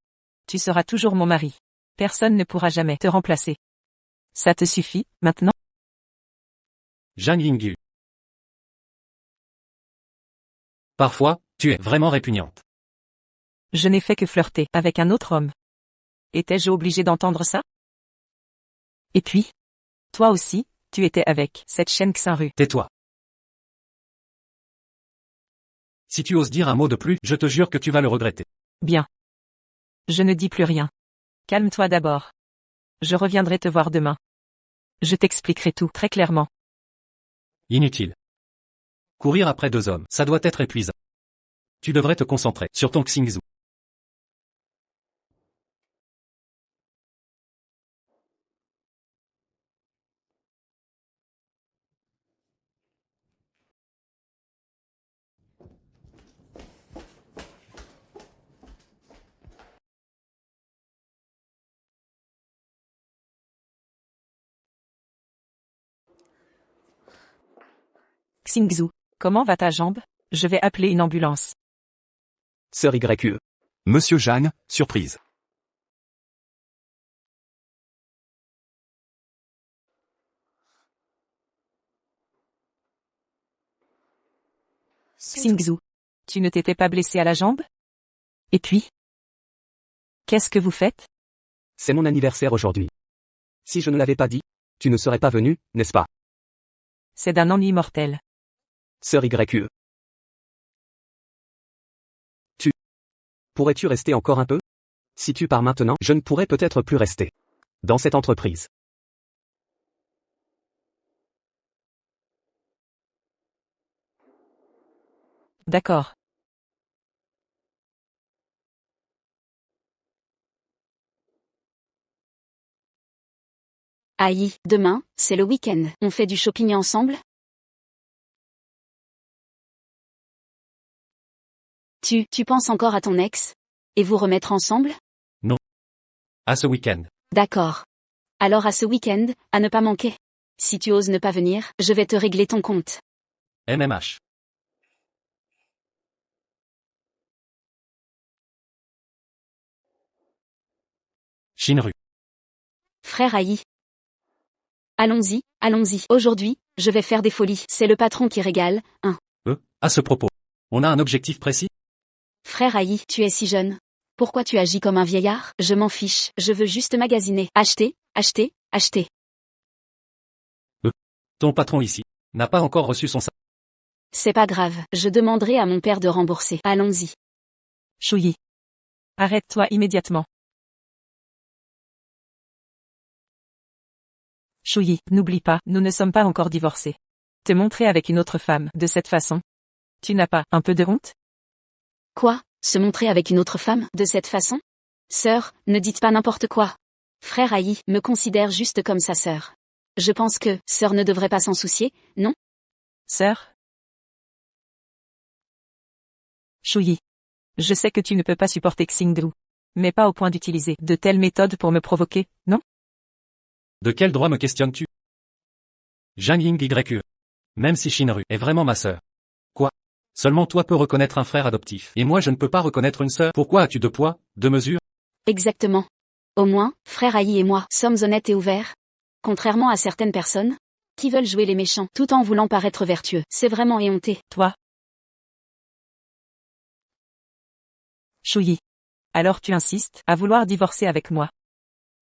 Tu seras toujours mon mari. Personne ne pourra jamais te remplacer. Ça te suffit, maintenant? Zhang Yingyu. Parfois, tu es vraiment répugnante. Je n'ai fait que flirter avec un autre homme. Étais-je obligé d'entendre ça? Et puis? Toi aussi, tu étais avec cette Shen Xingru. Tais-toi. Si tu oses dire un mot de plus, je te jure que tu vas le regretter. Bien. Je ne dis plus rien. Calme-toi d'abord. Je reviendrai te voir demain. Je t'expliquerai tout très clairement. Inutile. Courir après 2 hommes, ça doit être épuisant. Tu devrais te concentrer sur ton Xingzhu. Xingzhu, comment va ta jambe? Je vais appeler une ambulance. Sœur YE. Monsieur Jeanne, surprise. Xingzhu, tu ne t'étais pas blessé à la jambe? Et puis? Qu'est-ce que vous faites? C'est mon anniversaire aujourd'hui. Si je ne l'avais pas dit, tu ne serais pas venu, n'est-ce pas? C'est d'un ennui mortel. Sœur YE. Pourrais-tu rester encore un peu? Si tu pars maintenant, je ne pourrai peut-être plus rester dans cette entreprise. D'accord. Aïe, demain, c'est le week-end. On fait du shopping ensemble? Tu penses encore à ton ex? Et vous remettre ensemble? À ce week-end. D'accord. Alors à ce week-end, à ne pas manquer. Si tu oses ne pas venir, je vais te régler ton compte. MMH. Shinru. Frère Aïe. Allons-y, allons-y. Aujourd'hui, je vais faire des folies. C'est le patron qui régale, hein. À ce propos. On a un objectif précis? Frère Aïe, tu es si jeune. Pourquoi tu agis comme un vieillard? Je m'en fiche, je veux juste magasiner. Acheter, acheter, acheter. Ton patron ici n'a pas encore reçu son salaire. C'est pas grave, je demanderai à mon père de rembourser. Allons-y. Shuyi. Arrête-toi immédiatement. Shuyi, n'oublie pas, nous ne sommes pas encore divorcés. Te montrer avec une autre femme, de cette façon. Tu n'as pas un peu de honte? Quoi? Se montrer avec une autre femme, de cette façon? Sœur, ne dites pas n'importe quoi. Frère Aïe me considère juste comme sa sœur. Je pense que, sœur ne devrait pas s'en soucier, non? Sœur? Shuyi. Je sais que tu ne peux pas supporter Xingdu. Mais pas au point d'utiliser de telles méthodes pour me provoquer, non? De quel droit me questionnes-tu? Jang Ying YE. Même si Shinru est vraiment ma sœur. Quoi? Seulement toi peux reconnaître un frère adoptif. Et moi je ne peux pas reconnaître une sœur. Pourquoi as-tu deux poids, deux mesures? Exactement. Au moins, frère Aïe et moi sommes honnêtes et ouverts. Contrairement à certaines personnes, qui veulent jouer les méchants tout en voulant paraître vertueux. C'est vraiment éhonté. Toi. Shuyi. Alors tu insistes à vouloir divorcer avec moi.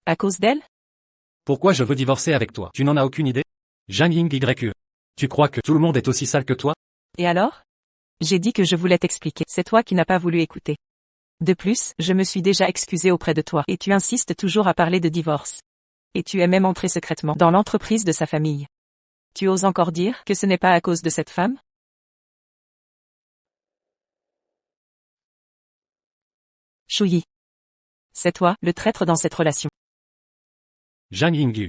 À cause d'elle? Pourquoi je veux divorcer avec toi? Tu n'en as aucune idée? Jang Ying YE. Tu crois que tout le monde est aussi sale que toi? Et alors? J'ai dit que je voulais t'expliquer. C'est toi qui n'as pas voulu écouter. De plus, je me suis déjà excusé auprès de toi. Et tu insistes toujours à parler de divorce. Et tu es même entré secrètement dans l'entreprise de sa famille. Tu oses encore dire que ce n'est pas à cause de cette femme? Shuyi. C'est toi, le traître dans cette relation. Jang Yingyu.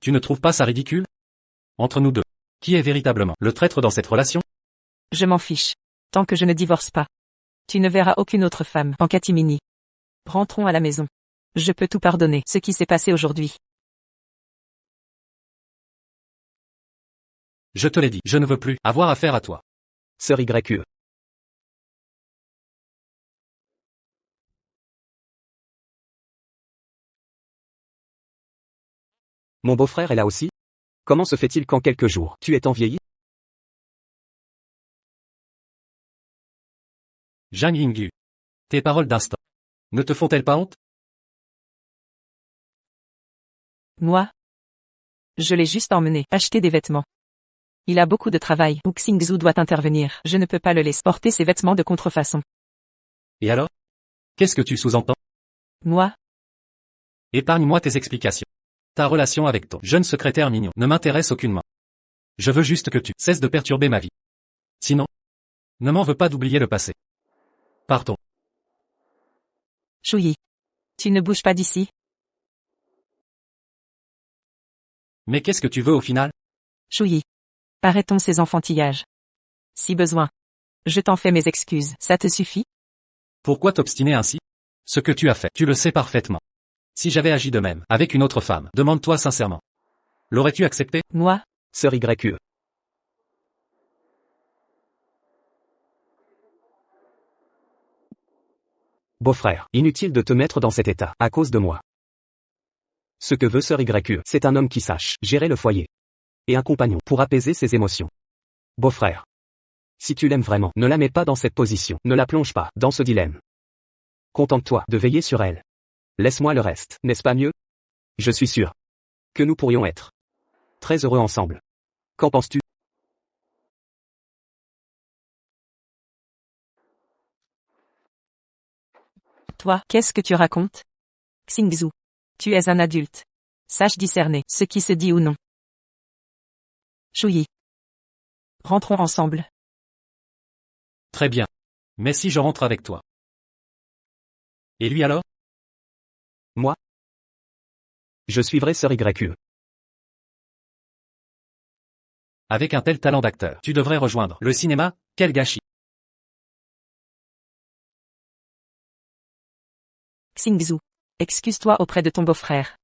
Tu ne trouves pas ça ridicule? Entre nous deux. Qui est véritablement le traître dans cette relation? Je m'en fiche. Tant que je ne divorce pas. Tu ne verras aucune autre femme en catimini. Rentrons à la maison. Je peux tout pardonner, ce qui s'est passé aujourd'hui. Je te l'ai dit, je ne veux plus avoir affaire à toi. Sœur YE. Mon beau-frère est là aussi? Comment se fait-il qu'en quelques jours, tu es tant vieilli? Jang Yingyu. Tes paroles d'instant. Ne te font-elles pas honte? Moi? Je l'ai juste emmené acheter des vêtements. Il a beaucoup de travail, ou Xingzu doit intervenir. Je ne peux pas le laisser porter ses vêtements de contrefaçon. Et alors? Qu'est-ce que tu sous-entends? Moi? Épargne-moi tes explications. Ta relation avec ton jeune secrétaire mignon ne m'intéresse aucunement. Je veux juste que tu cesses de perturber ma vie. Sinon, ne m'en veux pas d'oublier le passé. Partons. Shuyi. Tu ne bouges pas d'ici? Mais qu'est-ce que tu veux au final? Shuyi. Arrêtons ces enfantillages. Si besoin. Je t'en fais mes excuses, ça te suffit? Pourquoi t'obstiner ainsi? Ce que tu as fait, tu le sais parfaitement. Si j'avais agi de même, avec une autre femme, demande-toi sincèrement. L'aurais-tu accepté? Moi? Sœur YE. Beau-frère, inutile de te mettre dans cet état, à cause de moi. Ce que veut Sœur YE, c'est un homme qui sache gérer le foyer. Et un compagnon pour apaiser ses émotions. Beau-frère. Si tu l'aimes vraiment, ne la mets pas dans cette position, ne la plonge pas dans ce dilemme. Contente-toi de veiller sur elle. Laisse-moi le reste, n'est-ce pas mieux? Je suis sûr que nous pourrions être très heureux ensemble. Qu'en penses-tu? Toi, qu'est-ce que tu racontes? Xingzu. Tu es un adulte. Sache discerner ce qui se dit ou non. Shuyi. Rentrons ensemble. Très bien. Mais si je rentre avec toi? Et lui alors? Moi? Je suivrai Sœur YE. Avec un tel talent d'acteur, tu devrais rejoindre le cinéma, quel gâchis. Xingzhu. Excuse-toi auprès de ton beau-frère.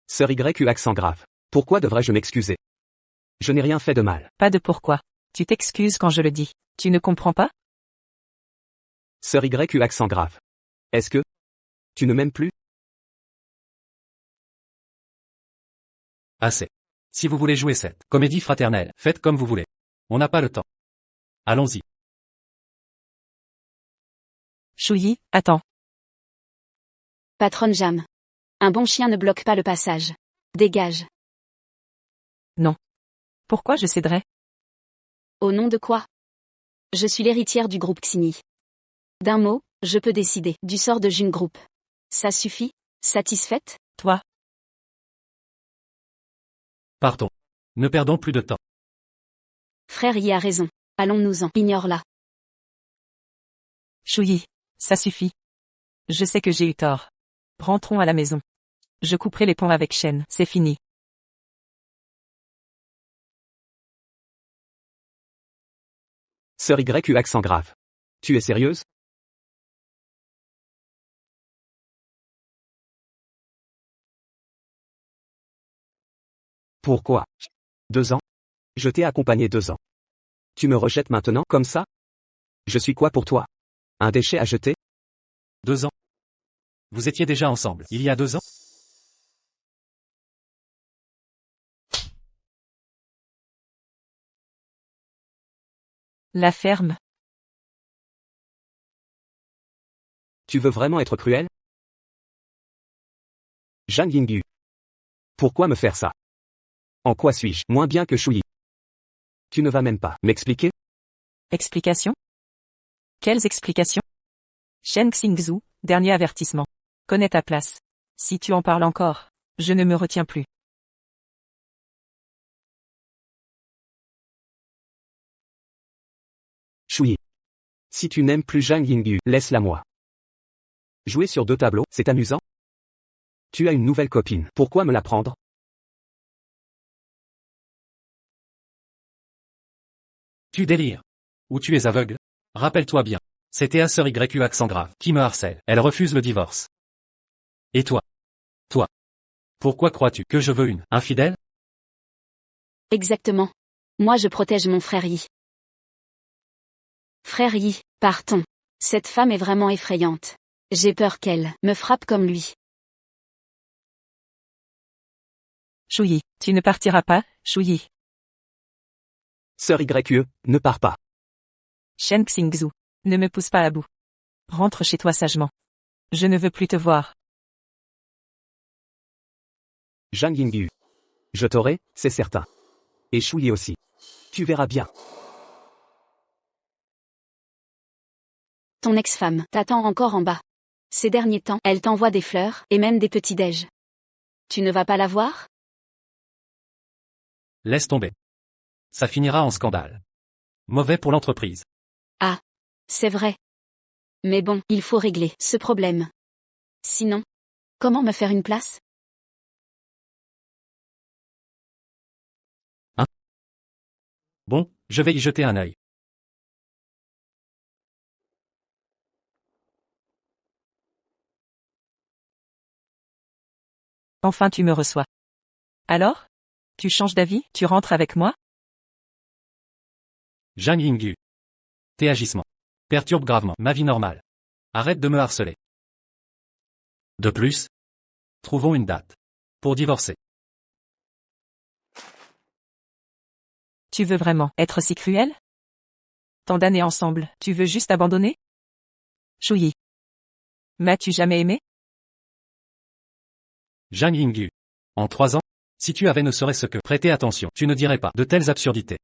Sœur YU accent grave. Pourquoi devrais-je m'excuser? Je n'ai rien fait de mal. Pas de pourquoi. Tu t'excuses quand je le dis. Tu ne comprends pas? Sœur YU accent grave. Est-ce que tu ne m'aimes plus? Assez. Si vous voulez jouer cette comédie fraternelle, faites comme vous voulez. On n'a pas le temps. Allons-y. Shuyi, attends. Patronne Jam. Un bon chien ne bloque pas le passage. Dégage. Pourquoi je céderais? Au nom de quoi? Je suis l'héritière du groupe Xini. D'un mot, je peux décider du sort de June Group. Ça suffit? Satisfaite? Toi. Partons. Ne perdons plus de temps. Frère y a raison. Allons-nous-en. Ignore-la. Shuyi. Ça suffit. Je sais que j'ai eu tort. Rentrons à la maison. Je couperai les ponts avec Shen. C'est fini. Sœur YU accent grave. Tu es sérieuse? Pourquoi? 2 ans? Je t'ai accompagné 2 ans. Tu me rejettes maintenant, comme ça? Je suis quoi pour toi? Un déchet à jeter? 2 ans. Vous étiez déjà ensemble, il y a 2 ans? La ferme. Tu veux vraiment être cruel? Zhang Yingyu. Pourquoi me faire ça? En quoi suis-je moins bien que Shuyi? Tu ne vas même pas m'expliquer? Explication? Quelles explications? Shen Xingzhu, dernier avertissement. Connais ta place. Si tu en parles encore, je ne me retiens plus. Shuyi. Si tu n'aimes plus Zhang Yingyu, laisse-la moi. Jouer sur 2 tableaux, c'est amusant? Tu as une nouvelle copine, pourquoi me la prendre? Tu délires. Ou tu es aveugle? Rappelle-toi bien. C'était à sœur YU accent grave qui me harcèle. Elle refuse le divorce. Et toi? Toi? Pourquoi crois-tu que je veux une infidèle? Exactement. Moi je protège mon frère Yi. Frère Yi, partons. Cette femme est vraiment effrayante. J'ai peur qu'elle me frappe comme lui. Shuyi, tu ne partiras pas, Shuyi. Sœur YU, ne pars pas. Shen Xingzhu, ne me pousse pas à bout. Rentre chez toi sagement. Je ne veux plus te voir. Zhang Yingyu. Je t'aurai, c'est certain. Et Shuyi aussi. Tu verras bien. Ton ex-femme t'attend encore en bas. Ces derniers temps, elle t'envoie des fleurs, et même des petits déj. Tu ne vas pas la voir? Laisse tomber. Ça finira en scandale. Mauvais pour l'entreprise. Ah. C'est vrai. Mais bon, il faut régler ce problème. Sinon, comment me faire une place? Bon, je vais y jeter un œil. Enfin tu me reçois. Alors? Tu changes d'avis? Tu rentres avec moi? Zhang Yingyu. Tes agissements perturbent gravement ma vie normale. Arrête de me harceler. De plus, trouvons une date pour divorcer. Tu veux vraiment être si cruel? Tant d'années ensemble, tu veux juste abandonner? Shuyi. M'as-tu jamais aimé? Zhang Yingyu. En 3 ans, si tu avais ne serait-ce que prêté attention, tu ne dirais pas de telles absurdités.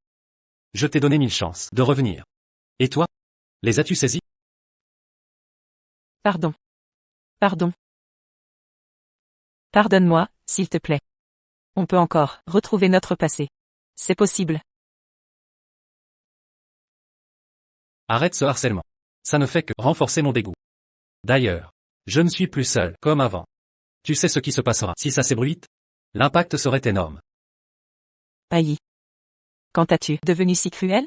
Je t'ai donné 1000 chances de revenir. Et toi? Les as-tu saisies? Pardon. Pardon. Pardonne-moi, s'il te plaît. On peut encore retrouver notre passé. C'est possible. Arrête ce harcèlement. Ça ne fait que renforcer mon dégoût. D'ailleurs, je ne suis plus seul, comme avant. Tu sais ce qui se passera si ça s'ébruite? L'impact serait énorme. Aïe. Quand as-tu devenu si cruel?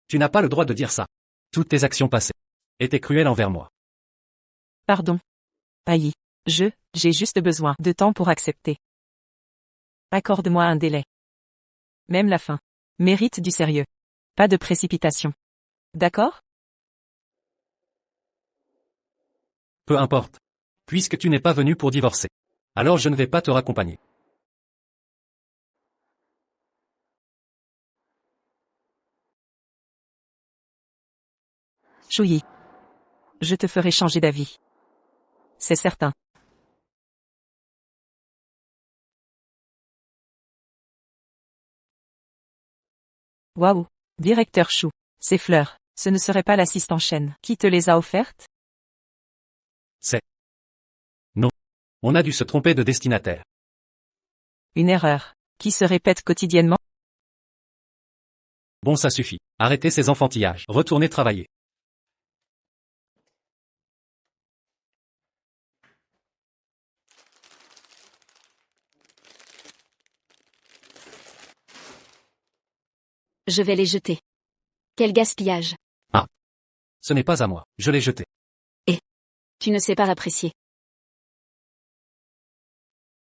Tu n'as pas le droit de dire ça. Toutes tes actions passées étaient cruelles envers moi. Pardon. Aïe. J'ai juste besoin de temps pour accepter. Accorde-moi un délai. Même la fin mérite du sérieux. Pas de précipitation. D'accord? Peu importe. Puisque tu n'es pas venu pour divorcer. Alors je ne vais pas te raccompagner. Chouyi. Je te ferai changer d'avis. C'est certain. Waouh. Directeur Chou. Ces fleurs, ce ne serait pas l'assistant Chen qui te les a offertes? C'est... Non. On a dû se tromper de destinataire. Une erreur, qui se répète quotidiennement? Bon, ça suffit. Arrêtez ces enfantillages. Retournez travailler. Je vais les jeter. Quel gaspillage. Ce n'est pas à moi. Je l'ai jeté. Tu ne sais pas apprécier.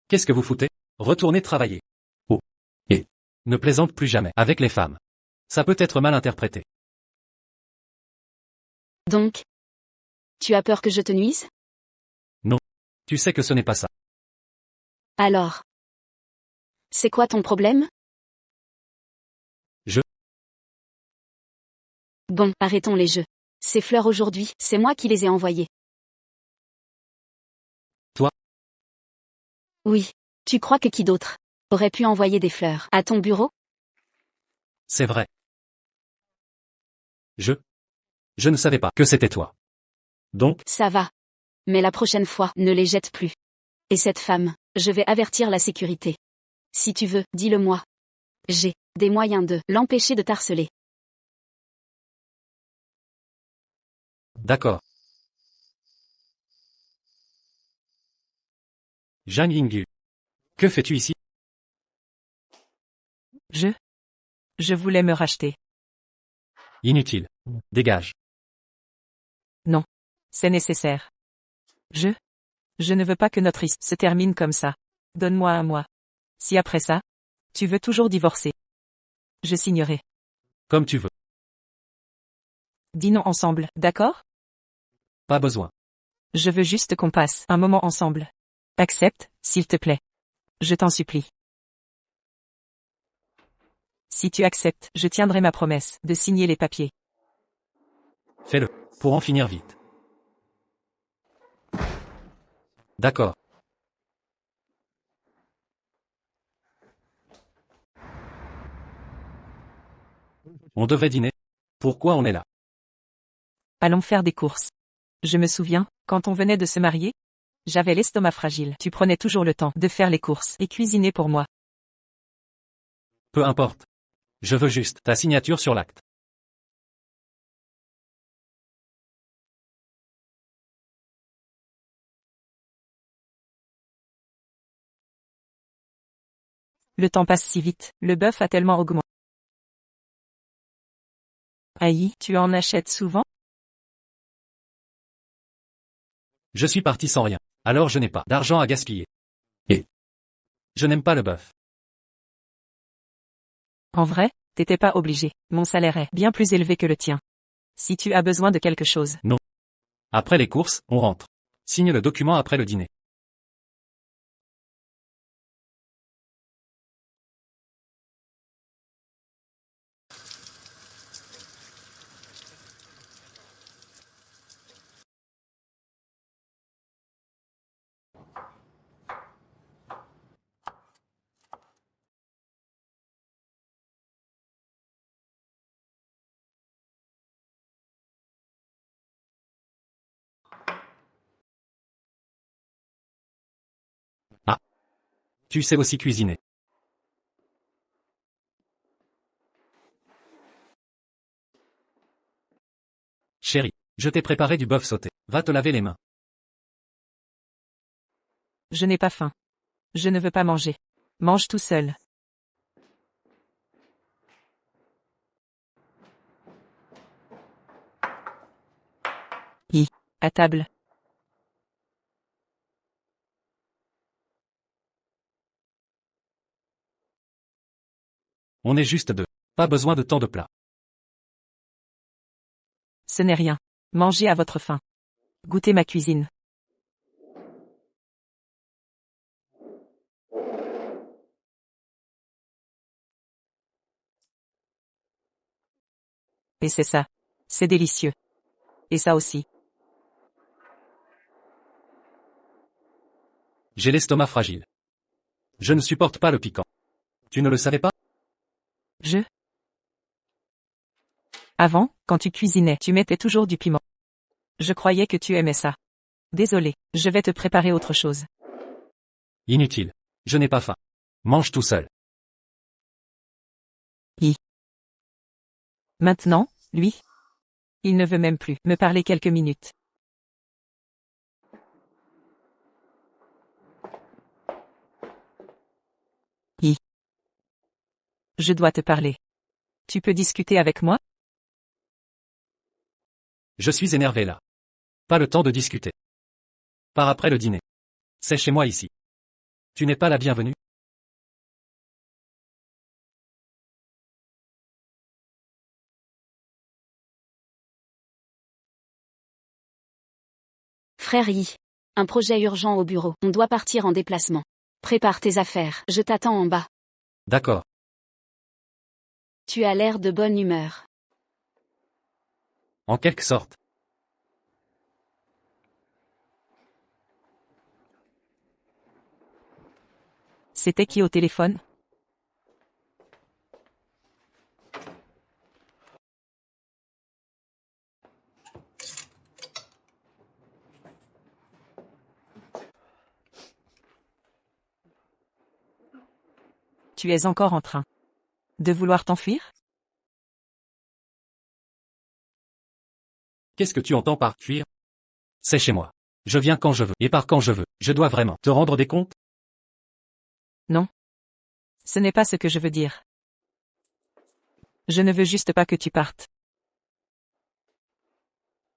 Qu'est-ce que vous foutez? Retournez travailler. Oh. Et ne plaisante plus jamais avec les femmes. Ça peut être mal interprété. Donc, tu as peur que je te nuise? Tu sais que ce n'est pas ça. Alors. C'est quoi ton problème? Je- Bon, arrêtons les jeux. Ces fleurs aujourd'hui, c'est moi qui les ai envoyées. Toi? Oui. Tu crois que qui d'autre aurait pu envoyer des fleurs à ton bureau? C'est vrai. Je ne savais pas que c'était toi. Donc, Ça va. Mais la prochaine fois, ne les jette plus. Et cette femme, je vais avertir la sécurité. Si tu veux, dis-le-moi. J'ai des moyens de l'empêcher de t'harceler. d'accord. Zhang Yingyu. Que fais-tu ici? Je voulais me racheter. Inutile. Dégage. C'est nécessaire. Je ne veux pas que notre histoire se termine comme ça. Donne-moi un mois. Si après ça, tu veux toujours divorcer, je signerai. Comme tu veux. Dînons ensemble, d'accord? Pas besoin. Je veux juste qu'on passe un moment ensemble. Accepte, s'il te plaît. Je t'en supplie. Si tu acceptes, je tiendrai ma promesse de signer les papiers. Fais-le. Pour en finir vite. D'accord. On devait dîner. Pourquoi on est là? Allons faire des courses. Je me souviens, quand on venait de se marier, j'avais l'estomac fragile. Tu prenais toujours le temps de faire les courses et cuisiner pour moi. Peu importe. Je veux juste ta signature sur l'acte. Le temps passe si vite, le bœuf a tellement augmenté. Aïe, tu en achètes souvent? Je suis parti sans rien. Alors je n'ai pas d'argent à gaspiller. Et je n'aime pas le bœuf. En vrai, t'étais pas obligé. Mon salaire est bien plus élevé que le tien. Si tu as besoin de quelque chose, Après les courses, on rentre. Signe le document après le dîner. Ah. Tu sais aussi cuisiner. Chérie, je t'ai préparé du bœuf sauté. Va te laver les mains. je n'ai pas faim. Je ne veux pas manger. Mange tout seul. À table. On est juste deux. Pas besoin de tant de plats. Ce n'est rien. Mangez à votre faim. Goûtez ma cuisine. Et c'est ça. C'est délicieux. Et ça aussi. J'ai l'estomac fragile. Je ne supporte pas le piquant. Tu ne le savais pas? Avant, quand tu cuisinais, tu mettais toujours du piment. Je croyais que tu aimais ça. Désolé, je vais te préparer autre chose. Inutile. Je n'ai pas faim. Mange tout seul. Maintenant, lui? Il ne veut même plus me parler quelques minutes. Je dois te parler. Tu peux discuter avec moi? Je suis énervé là. Pas le temps de discuter. Par après le dîner. C'est chez moi ici. Tu n'es pas la bienvenue? Frère Yi. Un projet urgent au bureau. On doit partir en déplacement. Prépare tes affaires. Je t'attends en bas. D'accord. Tu as l'air de bonne humeur. En quelque sorte. C'était qui au téléphone? Tu es encore en train de vouloir t'enfuir? Qu'est-ce que tu entends par fuir? C'est chez moi. Je viens quand je veux, et par quand je veux. Je dois vraiment te rendre des comptes? Non. Ce n'est pas ce que je veux dire. Je ne veux juste pas que tu partes.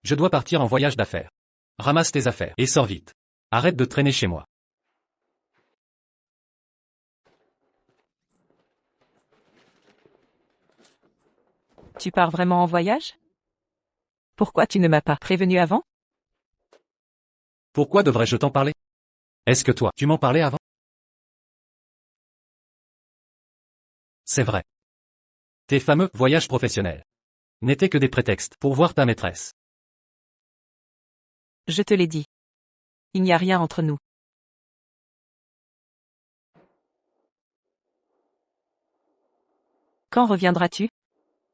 Je dois partir en voyage d'affaires. Ramasse tes affaires, et sors vite. Arrête de traîner chez moi. Tu pars vraiment en voyage? Pourquoi tu ne m'as pas prévenu avant? Pourquoi devrais-je t'en parler? Est-ce que toi, tu m'en parlais avant? C'est vrai. Tes fameux voyages professionnels n'étaient que des prétextes pour voir ta maîtresse. Je te l'ai dit. Il n'y a rien entre nous. Quand reviendras-tu?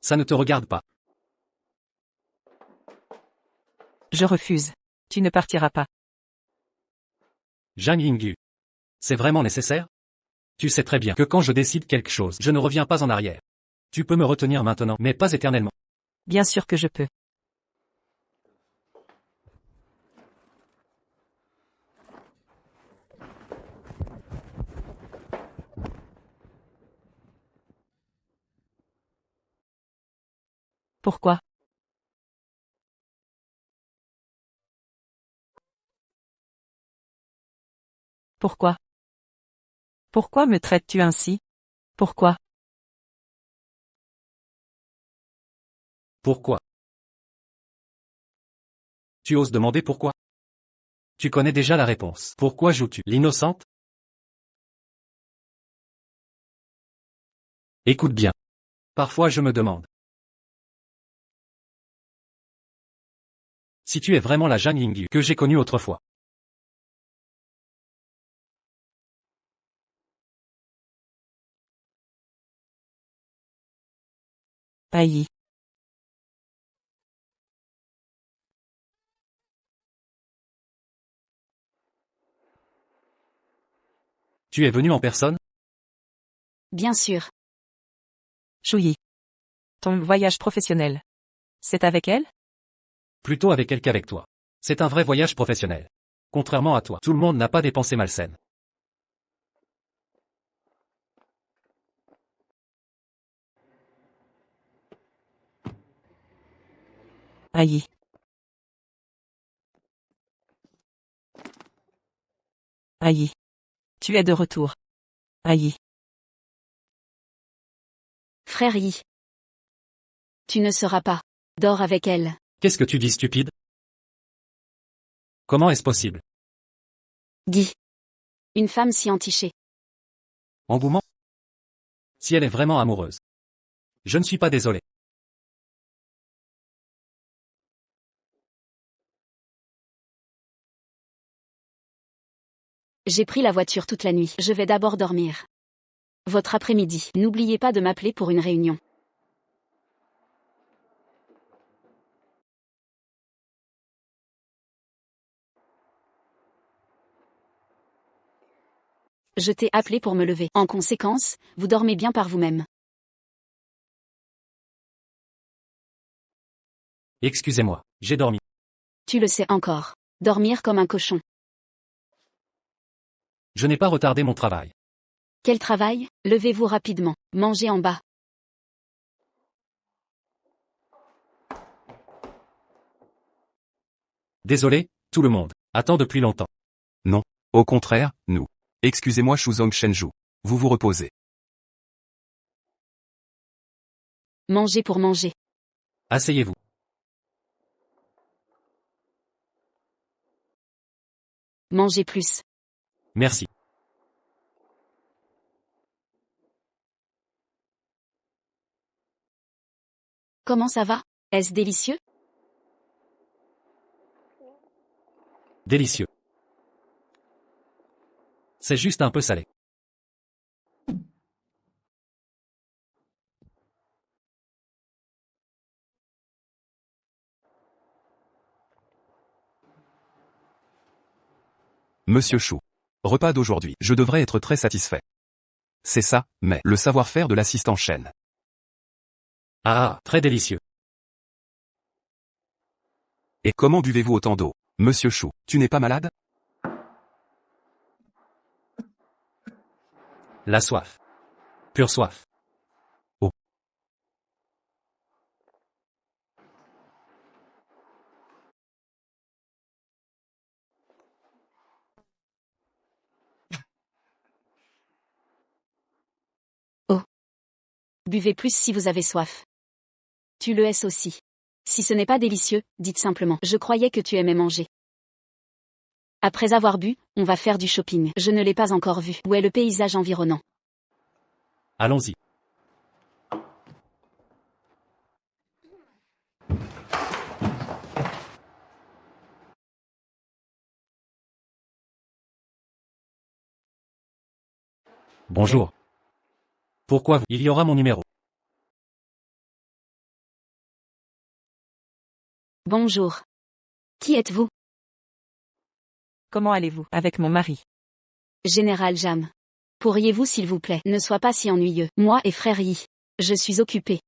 Ça ne te regarde pas. Je refuse. Tu ne partiras pas. Zhang Yingyu. C'est vraiment nécessaire? Tu sais très bien que quand je décide quelque chose, je ne reviens pas en arrière. Tu peux me retenir maintenant, mais pas éternellement. Bien sûr que je peux. Pourquoi? Pourquoi? Pourquoi me traites-tu ainsi? Pourquoi? Pourquoi? Tu oses demander pourquoi? Tu connais déjà la réponse. Pourquoi joues-tu l'innocente? Écoute bien. Parfois je me demande. Si tu es vraiment la Zhang Yingyu que j'ai connue autrefois. Aïe. Tu es venu en personne? Bien sûr. Chouyi. Ton voyage professionnel. C'est avec elle? Plutôt avec elle qu'avec toi. C'est un vrai voyage professionnel. Contrairement à toi, tout le monde n'a pas des pensées malsaines. Aïe. Aïe. Tu es de retour. Aïe. Frère Yi. Tu ne seras pas. Dors avec elle. Qu'est-ce que tu dis, stupide? Comment est-ce possible? Guy. Une femme si entichée. Engouement? Si elle est vraiment amoureuse. Je ne suis pas désolé. J'ai pris la voiture toute la nuit. Je vais d'abord dormir. Votre après-midi. N'oubliez pas de m'appeler pour une réunion. Je t'ai appelé pour me lever. En conséquence, vous dormez bien par vous-même. Excusez-moi, j'ai dormi. Tu le sais encore. Dormir comme un cochon. Je n'ai pas retardé mon travail. Quel travail? Levez-vous rapidement. Mangez en bas. Désolé, tout le monde. Attend depuis longtemps. Non. Au contraire, nous. Excusez-moi Shuzong Shenju. Vous vous reposez. Mangez pour manger. Asseyez-vous. Mangez plus. Merci. Comment ça va? Est-ce délicieux? Délicieux. C'est juste un peu salé. Monsieur Chou. Repas d'aujourd'hui. Je devrais être très satisfait. C'est ça, mais le savoir-faire de l'assistant Shen. Ah, très délicieux. Et comment buvez-vous autant d'eau? Monsieur Chou, tu n'es pas malade? La soif. Pure soif. Oh. Buvez plus si vous avez soif. Tu le es aussi. Si ce n'est pas délicieux, dites simplement. Je croyais que tu aimais manger. Après avoir bu, on va faire du shopping. Je ne l'ai pas encore vu. Où est le paysage environnant? Allons-y. Bonjour. Pourquoi vous? Il y aura mon numéro. Bonjour. Qui êtes-vous? Comment allez-vous avec mon mari? Général Jam. Pourriez-vous s'il vous plaît, ne sois pas si ennuyeux. Moi et frère Yi. Je suis occupé.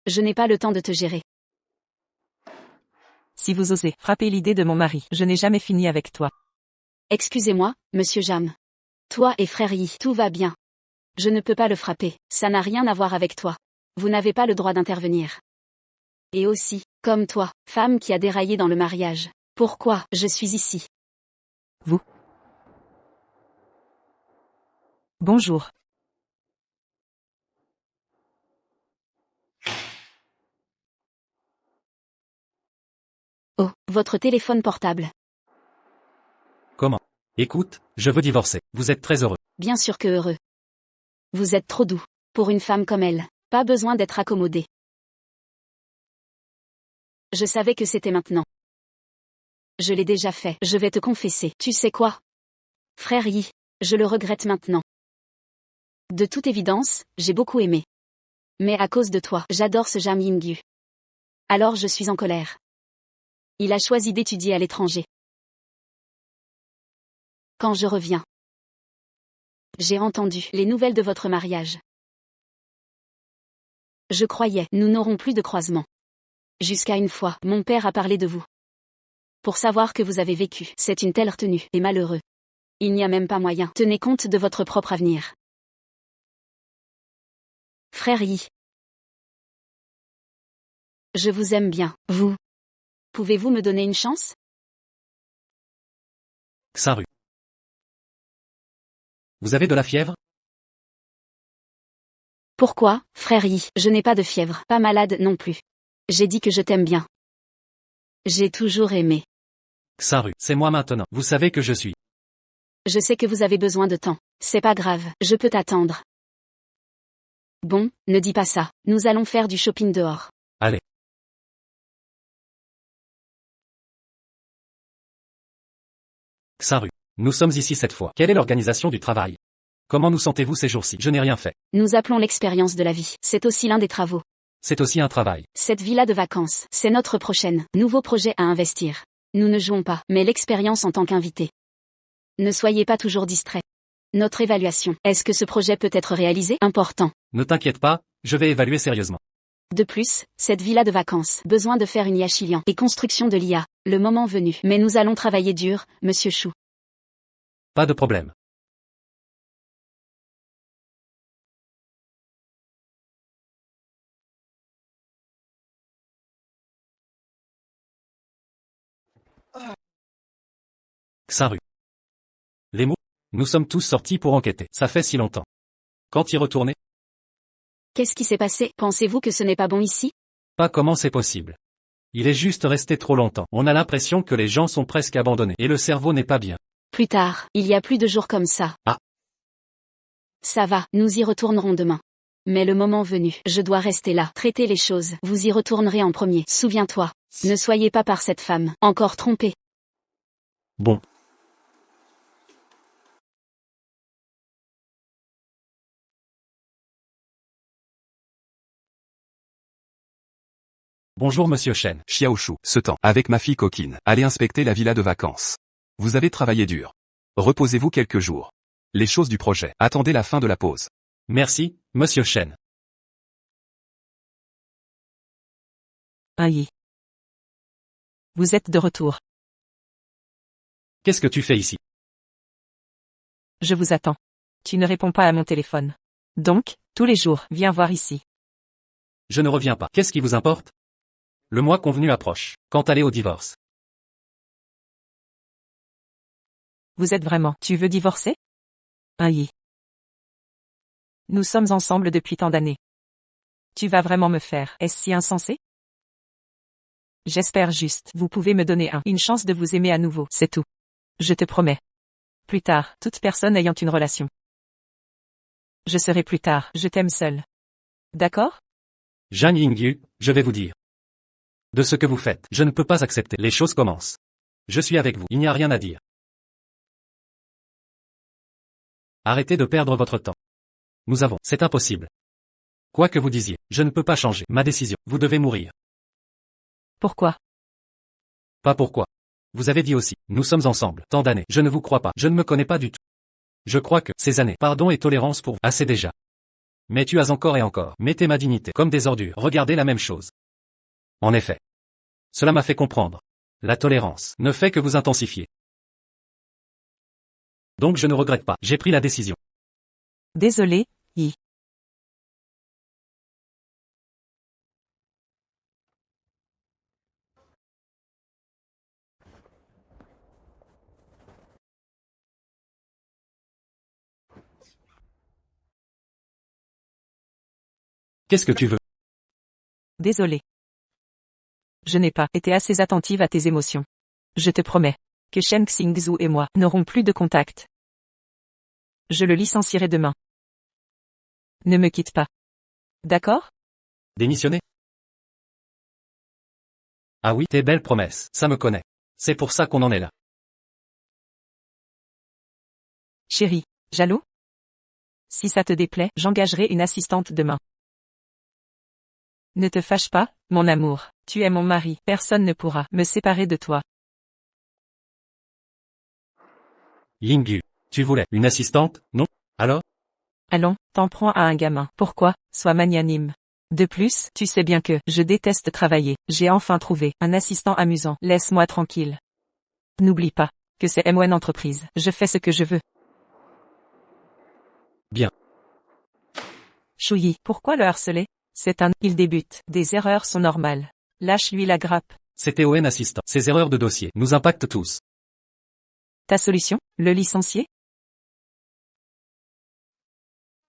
Je n'ai pas le temps de te gérer. Si vous osez frapper l'idée de mon mari, je n'ai jamais fini avec toi. Excusez-moi, monsieur Jam. Toi et frère Yi, tout va bien. Je ne peux pas le frapper, ça n'a rien à voir avec toi. Vous n'avez pas le droit d'intervenir. Et aussi, comme toi, femme qui a déraillé dans le mariage. Pourquoi je suis ici? Vous? Bonjour. Oh, votre téléphone portable. Comment? Écoute, je veux divorcer. Vous êtes très heureux. Bien sûr que heureux. Vous êtes trop doux. Pour une femme comme elle, pas besoin d'être accommodée. Je savais que c'était maintenant. Je l'ai déjà fait. Je vais te confesser. Tu sais quoi? Frère Yi, je le regrette maintenant. De toute évidence, j'ai beaucoup aimé. Mais à cause de toi, j'adore ce Jam Yingyu. Alors je suis en colère. Il a choisi d'étudier à l'étranger. Quand je reviens, j'ai entendu les nouvelles de votre mariage. Je croyais, nous n'aurons plus de croisement. Jusqu'à une fois, mon père a parlé de vous. Pour savoir que vous avez vécu, c'est une telle retenue, et malheureux. Il n'y a même pas moyen. Tenez compte de votre propre avenir. Frère Yi. Je vous aime bien, vous. Pouvez-vous me donner une chance? Xaru. Vous avez de la fièvre? Pourquoi, frère Yi? Je n'ai pas de fièvre, pas malade non plus. J'ai dit que je t'aime bien. J'ai toujours aimé. Xaru, c'est moi maintenant. Vous savez que je suis. Je sais que vous avez besoin de temps. C'est pas grave, je peux t'attendre. Bon, ne dis pas ça. Nous allons faire du shopping dehors. Allez. Xaru. Nous sommes ici cette fois. Quelle est l'organisation du travail? Comment nous sentez-vous ces jours-ci? Je n'ai rien fait. Nous appelons l'expérience de la vie. C'est aussi l'un des travaux. C'est aussi un travail. Cette villa de vacances, c'est notre prochaine, nouveau projet à investir. Nous ne jouons pas, mais l'expérience en tant qu'invité. Ne soyez pas toujours distrait. Notre évaluation. Est-ce que ce projet peut être réalisé? Important. Ne t'inquiète pas, je vais évaluer sérieusement. De plus, cette villa de vacances, besoin de faire une Yachilian et construction de l'IA. Le moment venu. Mais nous allons travailler dur, monsieur Chou. Pas de problème. Xaru. Les mots. Nous sommes tous sortis pour enquêter. Ça fait si longtemps. Quand y retourner? Qu'est-ce qui s'est passé? Pensez-vous que ce n'est pas bon ici? Pas comment c'est possible. Il est juste resté trop longtemps. On a l'impression que les gens sont presque abandonnés. Et le cerveau n'est pas bien. Plus tard, il y a plus de jours comme ça. Ah. Ça va, nous y retournerons demain. Mais le moment venu, je dois rester là, traiter les choses. Vous y retournerez en premier. Souviens-toi. Ne soyez pas par cette femme, encore trompée. Bon. Bonjour monsieur Shen. Xiaoshu, ce temps, avec ma fille coquine, allez inspecter la villa de vacances. Vous avez travaillé dur. Reposez-vous quelques jours. Les choses du projet. Attendez la fin de la pause. Merci, monsieur Shen. Yi. Vous êtes de retour. Qu'est-ce que tu fais ici? Je vous attends. Tu ne réponds pas à mon téléphone. Donc, tous les jours, viens voir ici. Je ne reviens pas. Qu'est-ce qui vous importe? Le mois convenu approche. Quand aller au divorce? Vous êtes vraiment, tu veux divorcer? Yi. Nous sommes ensemble depuis tant d'années. Tu vas vraiment me faire, est-ce si insensé? J'espère juste, vous pouvez me donner une chance de vous aimer à nouveau, c'est tout. Je te promets. Plus tard, toute personne ayant une relation. Je serai plus tard, je t'aime seul. D'accord? Zhang Yingyu, je vais vous dire. De ce que vous faites, je ne peux pas accepter. Les choses commencent. Je suis avec vous, il n'y a rien à dire. Arrêtez de perdre votre temps. Nous avons, c'est impossible. Quoi que vous disiez, je ne peux pas changer ma décision, vous devez mourir. Pourquoi? Pas pourquoi. Vous avez dit aussi, nous sommes ensemble, tant d'années, je ne vous crois pas, je ne me connais pas du tout. Je crois que, ces années, pardon et tolérance pour vous, assez déjà. Mais tu as encore et encore, mettez ma dignité, comme des ordures, regardez la même chose. En effet. Cela m'a fait comprendre. La tolérance, ne fait que vous intensifier. Donc je ne regrette pas, j'ai pris la décision. Désolé, Yi. Qu'est-ce que tu veux? Désolé. Je n'ai pas été assez attentive à tes émotions. Je te promets que Shen Xingzhu et moi n'aurons plus de contact. Je le licencierai demain. Ne me quitte pas. D'accord? Démissionner? Ah oui, tes belles promesses, ça me connaît. C'est pour ça qu'on en est là. Chérie, jaloux? Si ça te déplaît, j'engagerai une assistante demain. Ne te fâche pas, mon amour, tu es mon mari, personne ne pourra me séparer de toi. Yingyu, tu voulais une assistante, non? Alors? Allons, t'en prends à un gamin. Pourquoi? Sois magnanime. De plus, tu sais bien que je déteste travailler. J'ai enfin trouvé un assistant amusant. Laisse-moi tranquille. N'oublie pas que c'est M1 Entreprise. Je fais ce que je veux. Bien. Chouyi, pourquoi le harceler? Il débute. Des erreurs sont normales. Lâche-lui la grappe. C'était ON assistant. Ces erreurs de dossier nous impactent tous. Ta solution? Le licencier?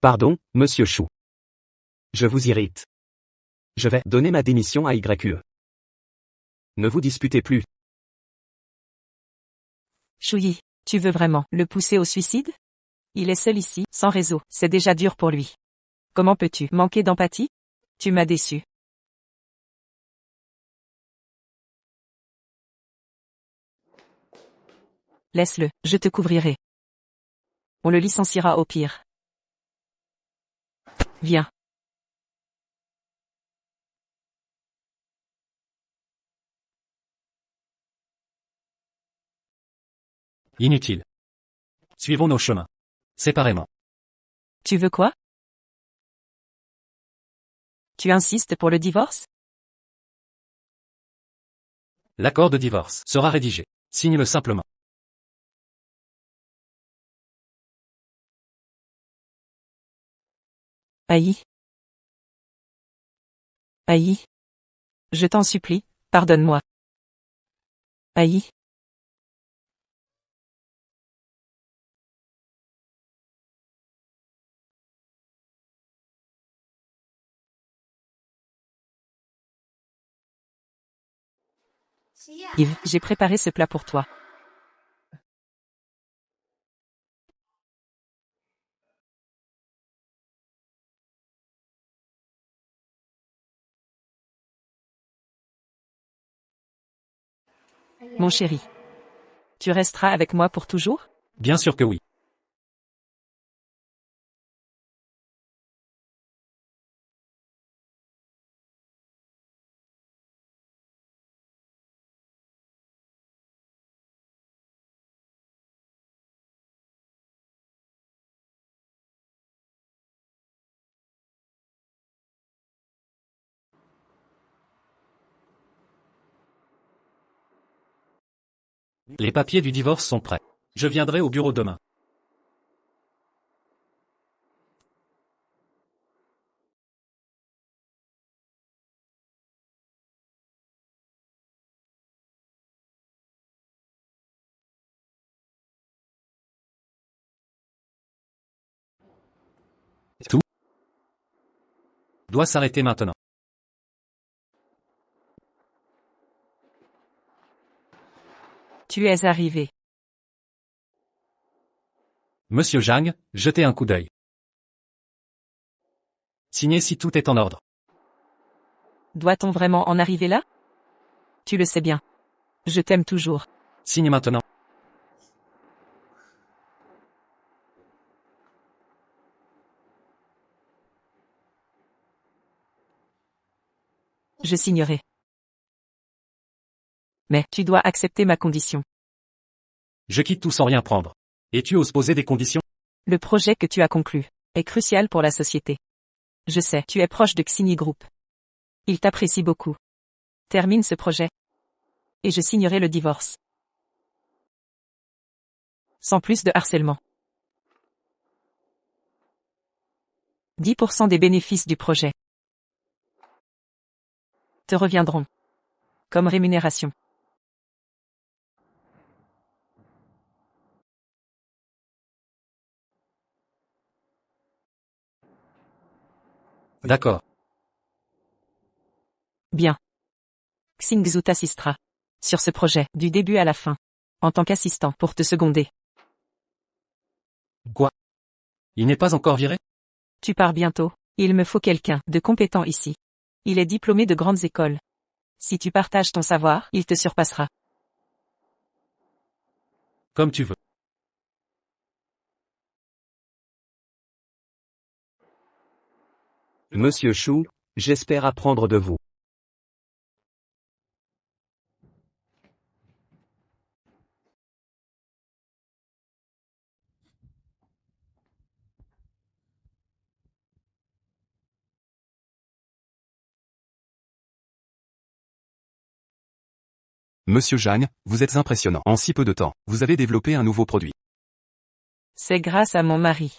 Pardon, monsieur Chou. Je vous irrite. Je vais donner ma démission à YQE. Ne vous disputez plus. Chouyi, tu veux vraiment le pousser au suicide? Il est seul ici, sans réseau, c'est déjà dur pour lui. Comment peux-tu manquer d'empathie? Tu m'as déçu. Laisse-le, je te couvrirai. On le licenciera au pire. Viens. Inutile. Suivons nos chemins. Séparément. Tu veux quoi? Tu insistes pour le divorce? L'accord de divorce sera rédigé. Signe-le simplement. Aïe. Aïe. Je t'en supplie, pardonne-moi. Aïe. Yves, j'ai préparé ce plat pour toi. Mon chéri. Tu resteras avec moi pour toujours? Bien sûr que oui. Les papiers du divorce sont prêts. Je viendrai au bureau demain. Tout doit s'arrêter maintenant. Tu es arrivé. Monsieur Jang, jetez un coup d'œil. Signez si tout est en ordre. Doit-on vraiment en arriver là? Tu le sais bien. Je t'aime toujours. Signe maintenant. Je signerai. Mais tu dois accepter ma condition. Je quitte tout sans rien prendre. Et tu oses poser des conditions? Le projet que tu as conclu est crucial pour la société. Je sais, tu es proche de Xingyi Group. Il t'apprécie beaucoup. Termine ce projet. Et je signerai le divorce. Sans plus de harcèlement. 10% des bénéfices du projet te reviendront. Comme rémunération. D'accord. Bien. Xingzhu t'assistera. Sur ce projet, du début à la fin. En tant qu'assistant pour te seconder. Quoi? Il n'est pas encore viré? Tu pars bientôt. Il me faut quelqu'un de compétent ici. Il est diplômé de grandes écoles. Si tu partages ton savoir, il te surpassera. Comme tu veux. Monsieur Chou, j'espère apprendre de vous. Monsieur Jang, vous êtes impressionnant. En si peu de temps, vous avez développé un nouveau produit. C'est grâce à mon mari.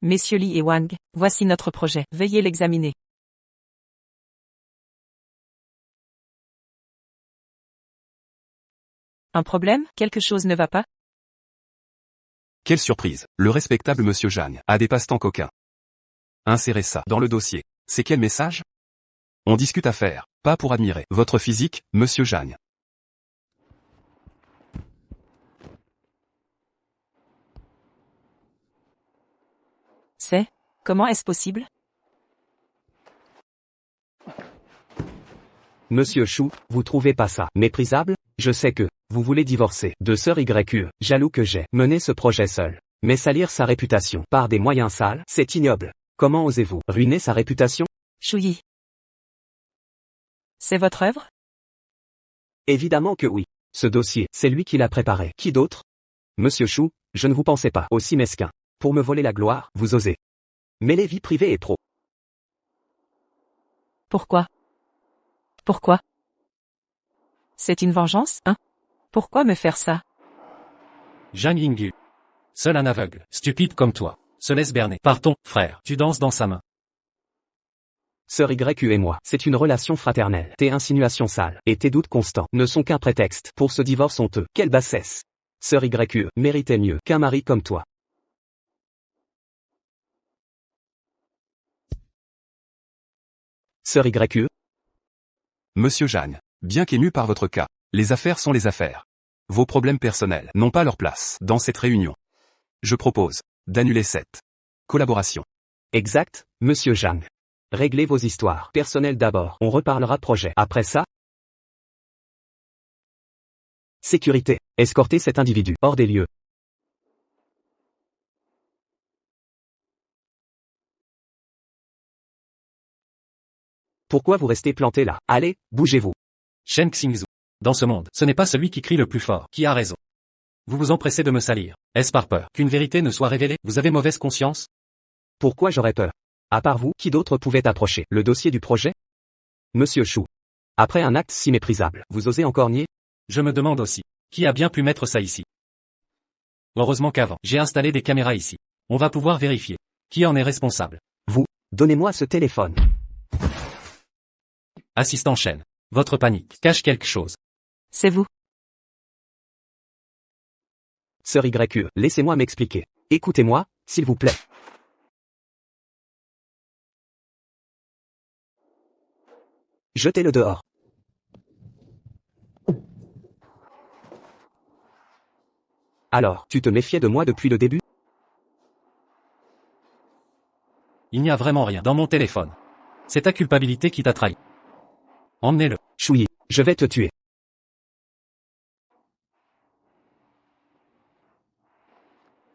Messieurs Li et Wang, voici notre projet. Veuillez l'examiner. Un problème? Quelque chose ne va pas? Quelle surprise. Le respectable monsieur Jagne a des passe-temps coquins. Insérez ça dans le dossier. C'est quel message? On discute à faire, pas pour admirer votre physique, monsieur Jagne. Comment est-ce possible? Monsieur Chou, vous trouvez pas ça méprisable? Je sais que vous voulez divorcer de sœur YQ, jaloux que j'ai mené ce projet seul. Mais salir sa réputation par des moyens sales, c'est ignoble. Comment osez-vous ruiner sa réputation? Chouyi. C'est votre œuvre? Évidemment que oui. Ce dossier, c'est lui qui l'a préparé. Qui d'autre? Monsieur Chou, je ne vous pensais pas aussi mesquin. Pour me voler la gloire, vous osez. Mêler vie privée et pro. Pourquoi? Pourquoi? C'est une vengeance, hein? Pourquoi me faire ça? Zhang Yingyu. Seul un aveugle, stupide comme toi, se laisse berner par ton frère. Tu danses dans sa main. Sœur YQ et moi, c'est une relation fraternelle. Tes insinuations sales et tes doutes constants ne sont qu'un prétexte pour ce divorce honteux. Quelle bassesse! Sœur YQ méritait mieux qu'un mari comme toi. Sœur YQ? Monsieur Jagne, bien qu'ému par votre cas, les affaires sont les affaires. Vos problèmes personnels n'ont pas leur place dans cette réunion. Je propose d'annuler cette collaboration. Exact, monsieur Zhang. Réglez vos histoires personnelles d'abord. On reparlera projet. Après ça? Sécurité. Escortez cet individu hors des lieux. Pourquoi vous restez planté là? Allez, bougez-vous. Shen Xingzhu. Dans ce monde, ce n'est pas celui qui crie le plus fort qui a raison. Vous vous empressez de me salir. Est-ce par peur qu'une vérité ne soit révélée? Vous avez mauvaise conscience? Pourquoi j'aurais peur? À part vous, qui d'autre pouvait approcher le dossier du projet? Monsieur Chou. Après un acte si méprisable, vous osez encore nier? Je me demande aussi, qui a bien pu mettre ça ici? Heureusement qu'avant, j'ai installé des caméras ici. On va pouvoir vérifier. Qui en est responsable? Vous, donnez-moi ce téléphone. Assistant Shen. Votre panique cache quelque chose. C'est vous. Sœur YQ, laissez-moi m'expliquer. Écoutez-moi, s'il vous plaît. Jetez-le dehors. Alors, tu te méfiais de moi depuis le début? Il n'y a vraiment rien dans mon téléphone. C'est ta culpabilité qui t'a trahi. Emmenez-le. Chouyi, je vais te tuer.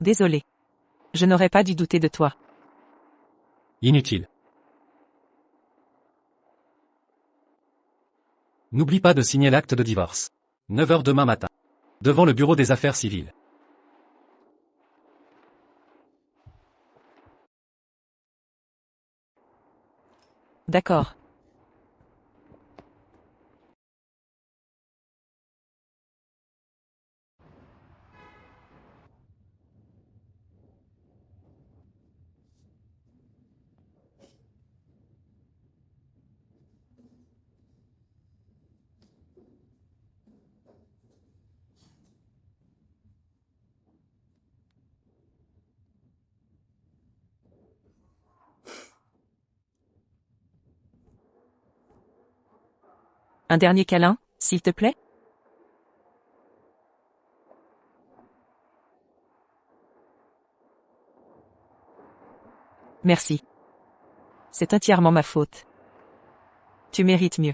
Désolé. Je n'aurais pas dû douter de toi. Inutile. N'oublie pas de signer l'acte de divorce. 9 heures demain matin. Devant le bureau des affaires civiles. D'accord. Un dernier câlin, s'il te plaît? Merci. C'est entièrement ma faute. Tu mérites mieux.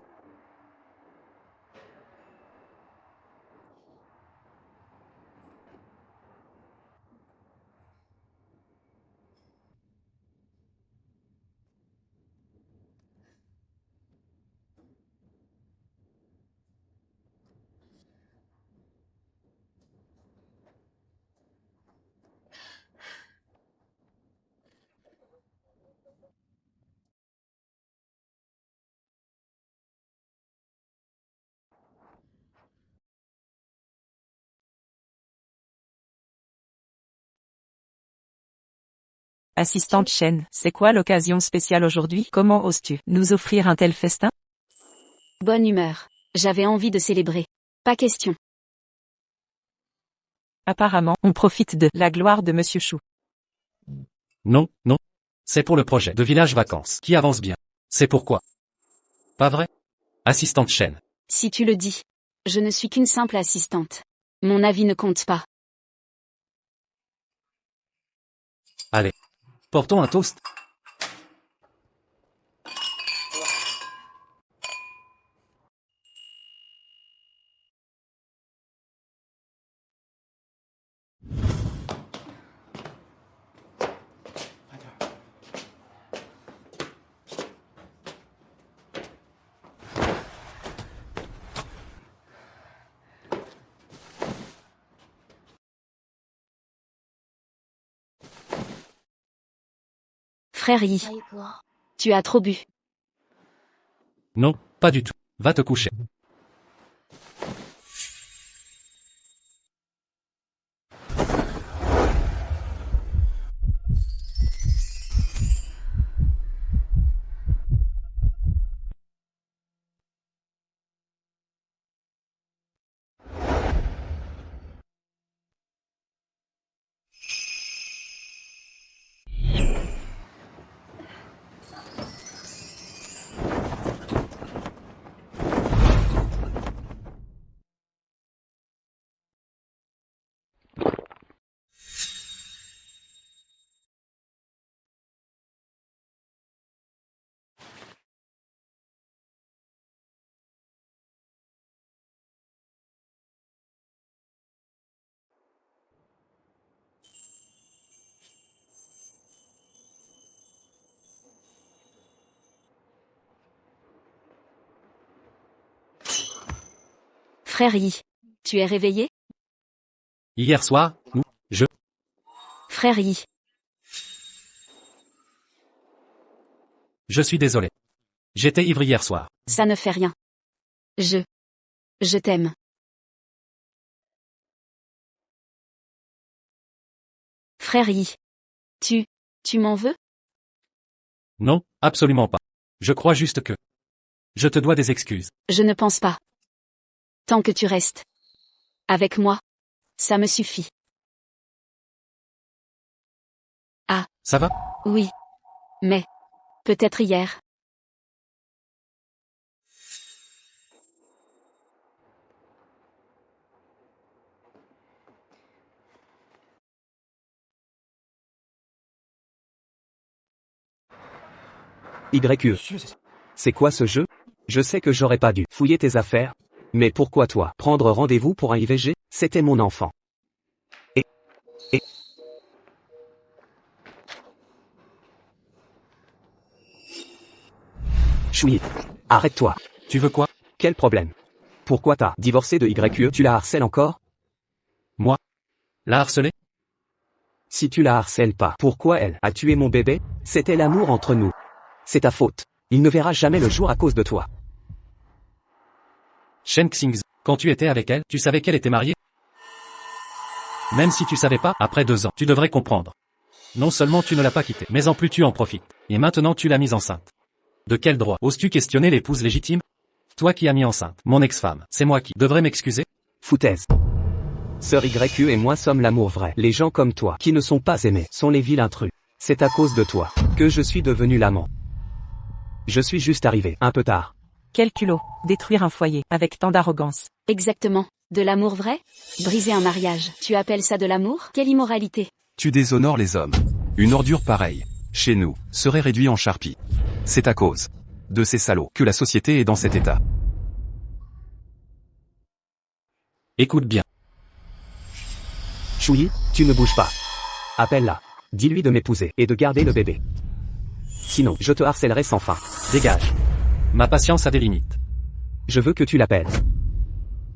Assistante Chen, c'est quoi l'occasion spéciale aujourd'hui? Comment oses-tu nous offrir un tel festin? Bonne humeur. J'avais envie de célébrer. Pas question. Apparemment, on profite de la gloire de Monsieur Chou. Non, non. C'est pour le projet de village vacances qui avance bien. C'est pourquoi. Pas vrai? Assistante Chen. Si tu le dis. Je ne suis qu'une simple assistante. Mon avis ne compte pas. Allez. Portons un toast. Frère Yi. Tu as trop bu. Non, pas du tout. Va te coucher. Frère Yi. Tu es réveillé? Hier soir, Frère Yi. je suis désolé. J'étais ivre hier soir. Ça ne fait rien. Je t'aime. Frère Yi. Tu m'en veux? Non, absolument pas. Je crois juste que. Je te dois des excuses. Je ne pense pas. Tant que tu restes. Avec moi. Ça me suffit. Ça va? Oui. Mais. Peut-être hier. YQ. C'est quoi ce jeu? Je sais que j'aurais pas dû fouiller tes affaires. Mais pourquoi toi? Prendre rendez-vous pour un IVG? C'était mon enfant. Et... Choui. Arrête-toi. Tu veux quoi? Quel problème? Pourquoi t'as divorcé de YQ? Tu la harcèles encore? Moi? La harceler? Si tu la harcèles pas, pourquoi elle a tué mon bébé? C'était l'amour entre nous. C'est ta faute. Il ne verra jamais le jour à cause de toi. Shen Xingzi, quand tu étais avec elle, tu savais qu'elle était mariée? Même si tu savais pas, après 2 ans, tu devrais comprendre. Non seulement tu ne l'as pas quittée, mais en plus tu en profites. Et maintenant tu l'as mise enceinte. De quel droit oses-tu questionner l'épouse légitime? Toi qui as mis enceinte mon ex-femme, c'est moi qui devrais m'excuser? Foutaise. Sœur YQ et moi sommes l'amour vrai. Les gens comme toi, qui ne sont pas aimés, sont les vilains trus. C'est à cause de toi que je suis devenu l'amant. Je suis juste arrivé, un peu tard. Quel culot, détruire un foyer, avec tant d'arrogance. Exactement. De l'amour vrai? Briser un mariage. Tu appelles ça de l'amour? Quelle immoralité. Tu déshonores les hommes. Une ordure pareille, chez nous, serait réduite en charpie. C'est à cause de ces salauds que la société est dans cet état. Écoute bien. Choui, tu ne bouges pas. Appelle-la. Dis-lui de m'épouser et de garder le bébé. Sinon, je te harcèlerai sans fin. Dégage. Ma patience a des limites. Je veux que tu l'appelles.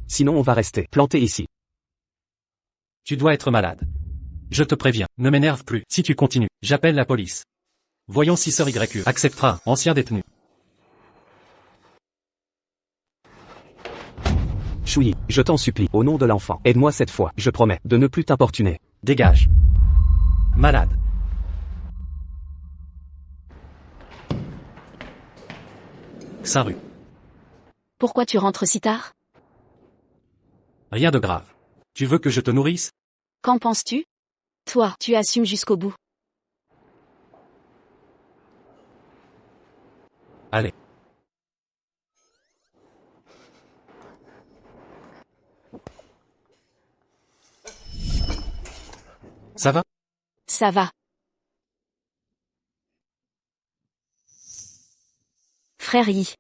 Sinon on va rester planté ici. Tu dois être malade. Je te préviens, ne m'énerve plus. Si tu continues, j'appelle la police. Voyons si Sœur YQ acceptera, ancien détenu. Choui, je t'en supplie, au nom de l'enfant, aide-moi cette fois, je promets, de ne plus t'importuner. Dégage. Malade. Saint-Rue. Pourquoi tu rentres si tard? Rien de grave. Tu veux que je te nourrisse? Qu'en penses-tu? Toi, tu assumes jusqu'au bout. Allez. Ça va? Ça va. Frère Yi.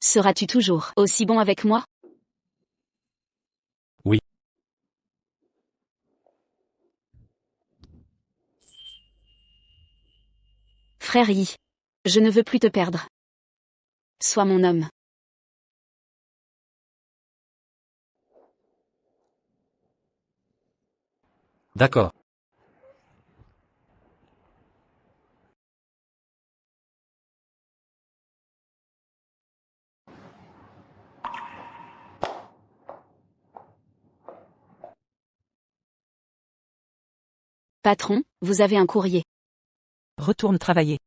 Seras-tu toujours aussi bon avec moi? Oui. Frère Yi. Je ne veux plus te perdre. Sois mon homme. D'accord. Patron, vous avez un courrier. Retourne travailler.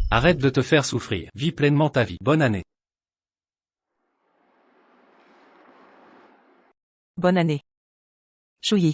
Arrête de te faire souffrir. Vis pleinement ta vie. Bonne année. Bonne année. Chouyi.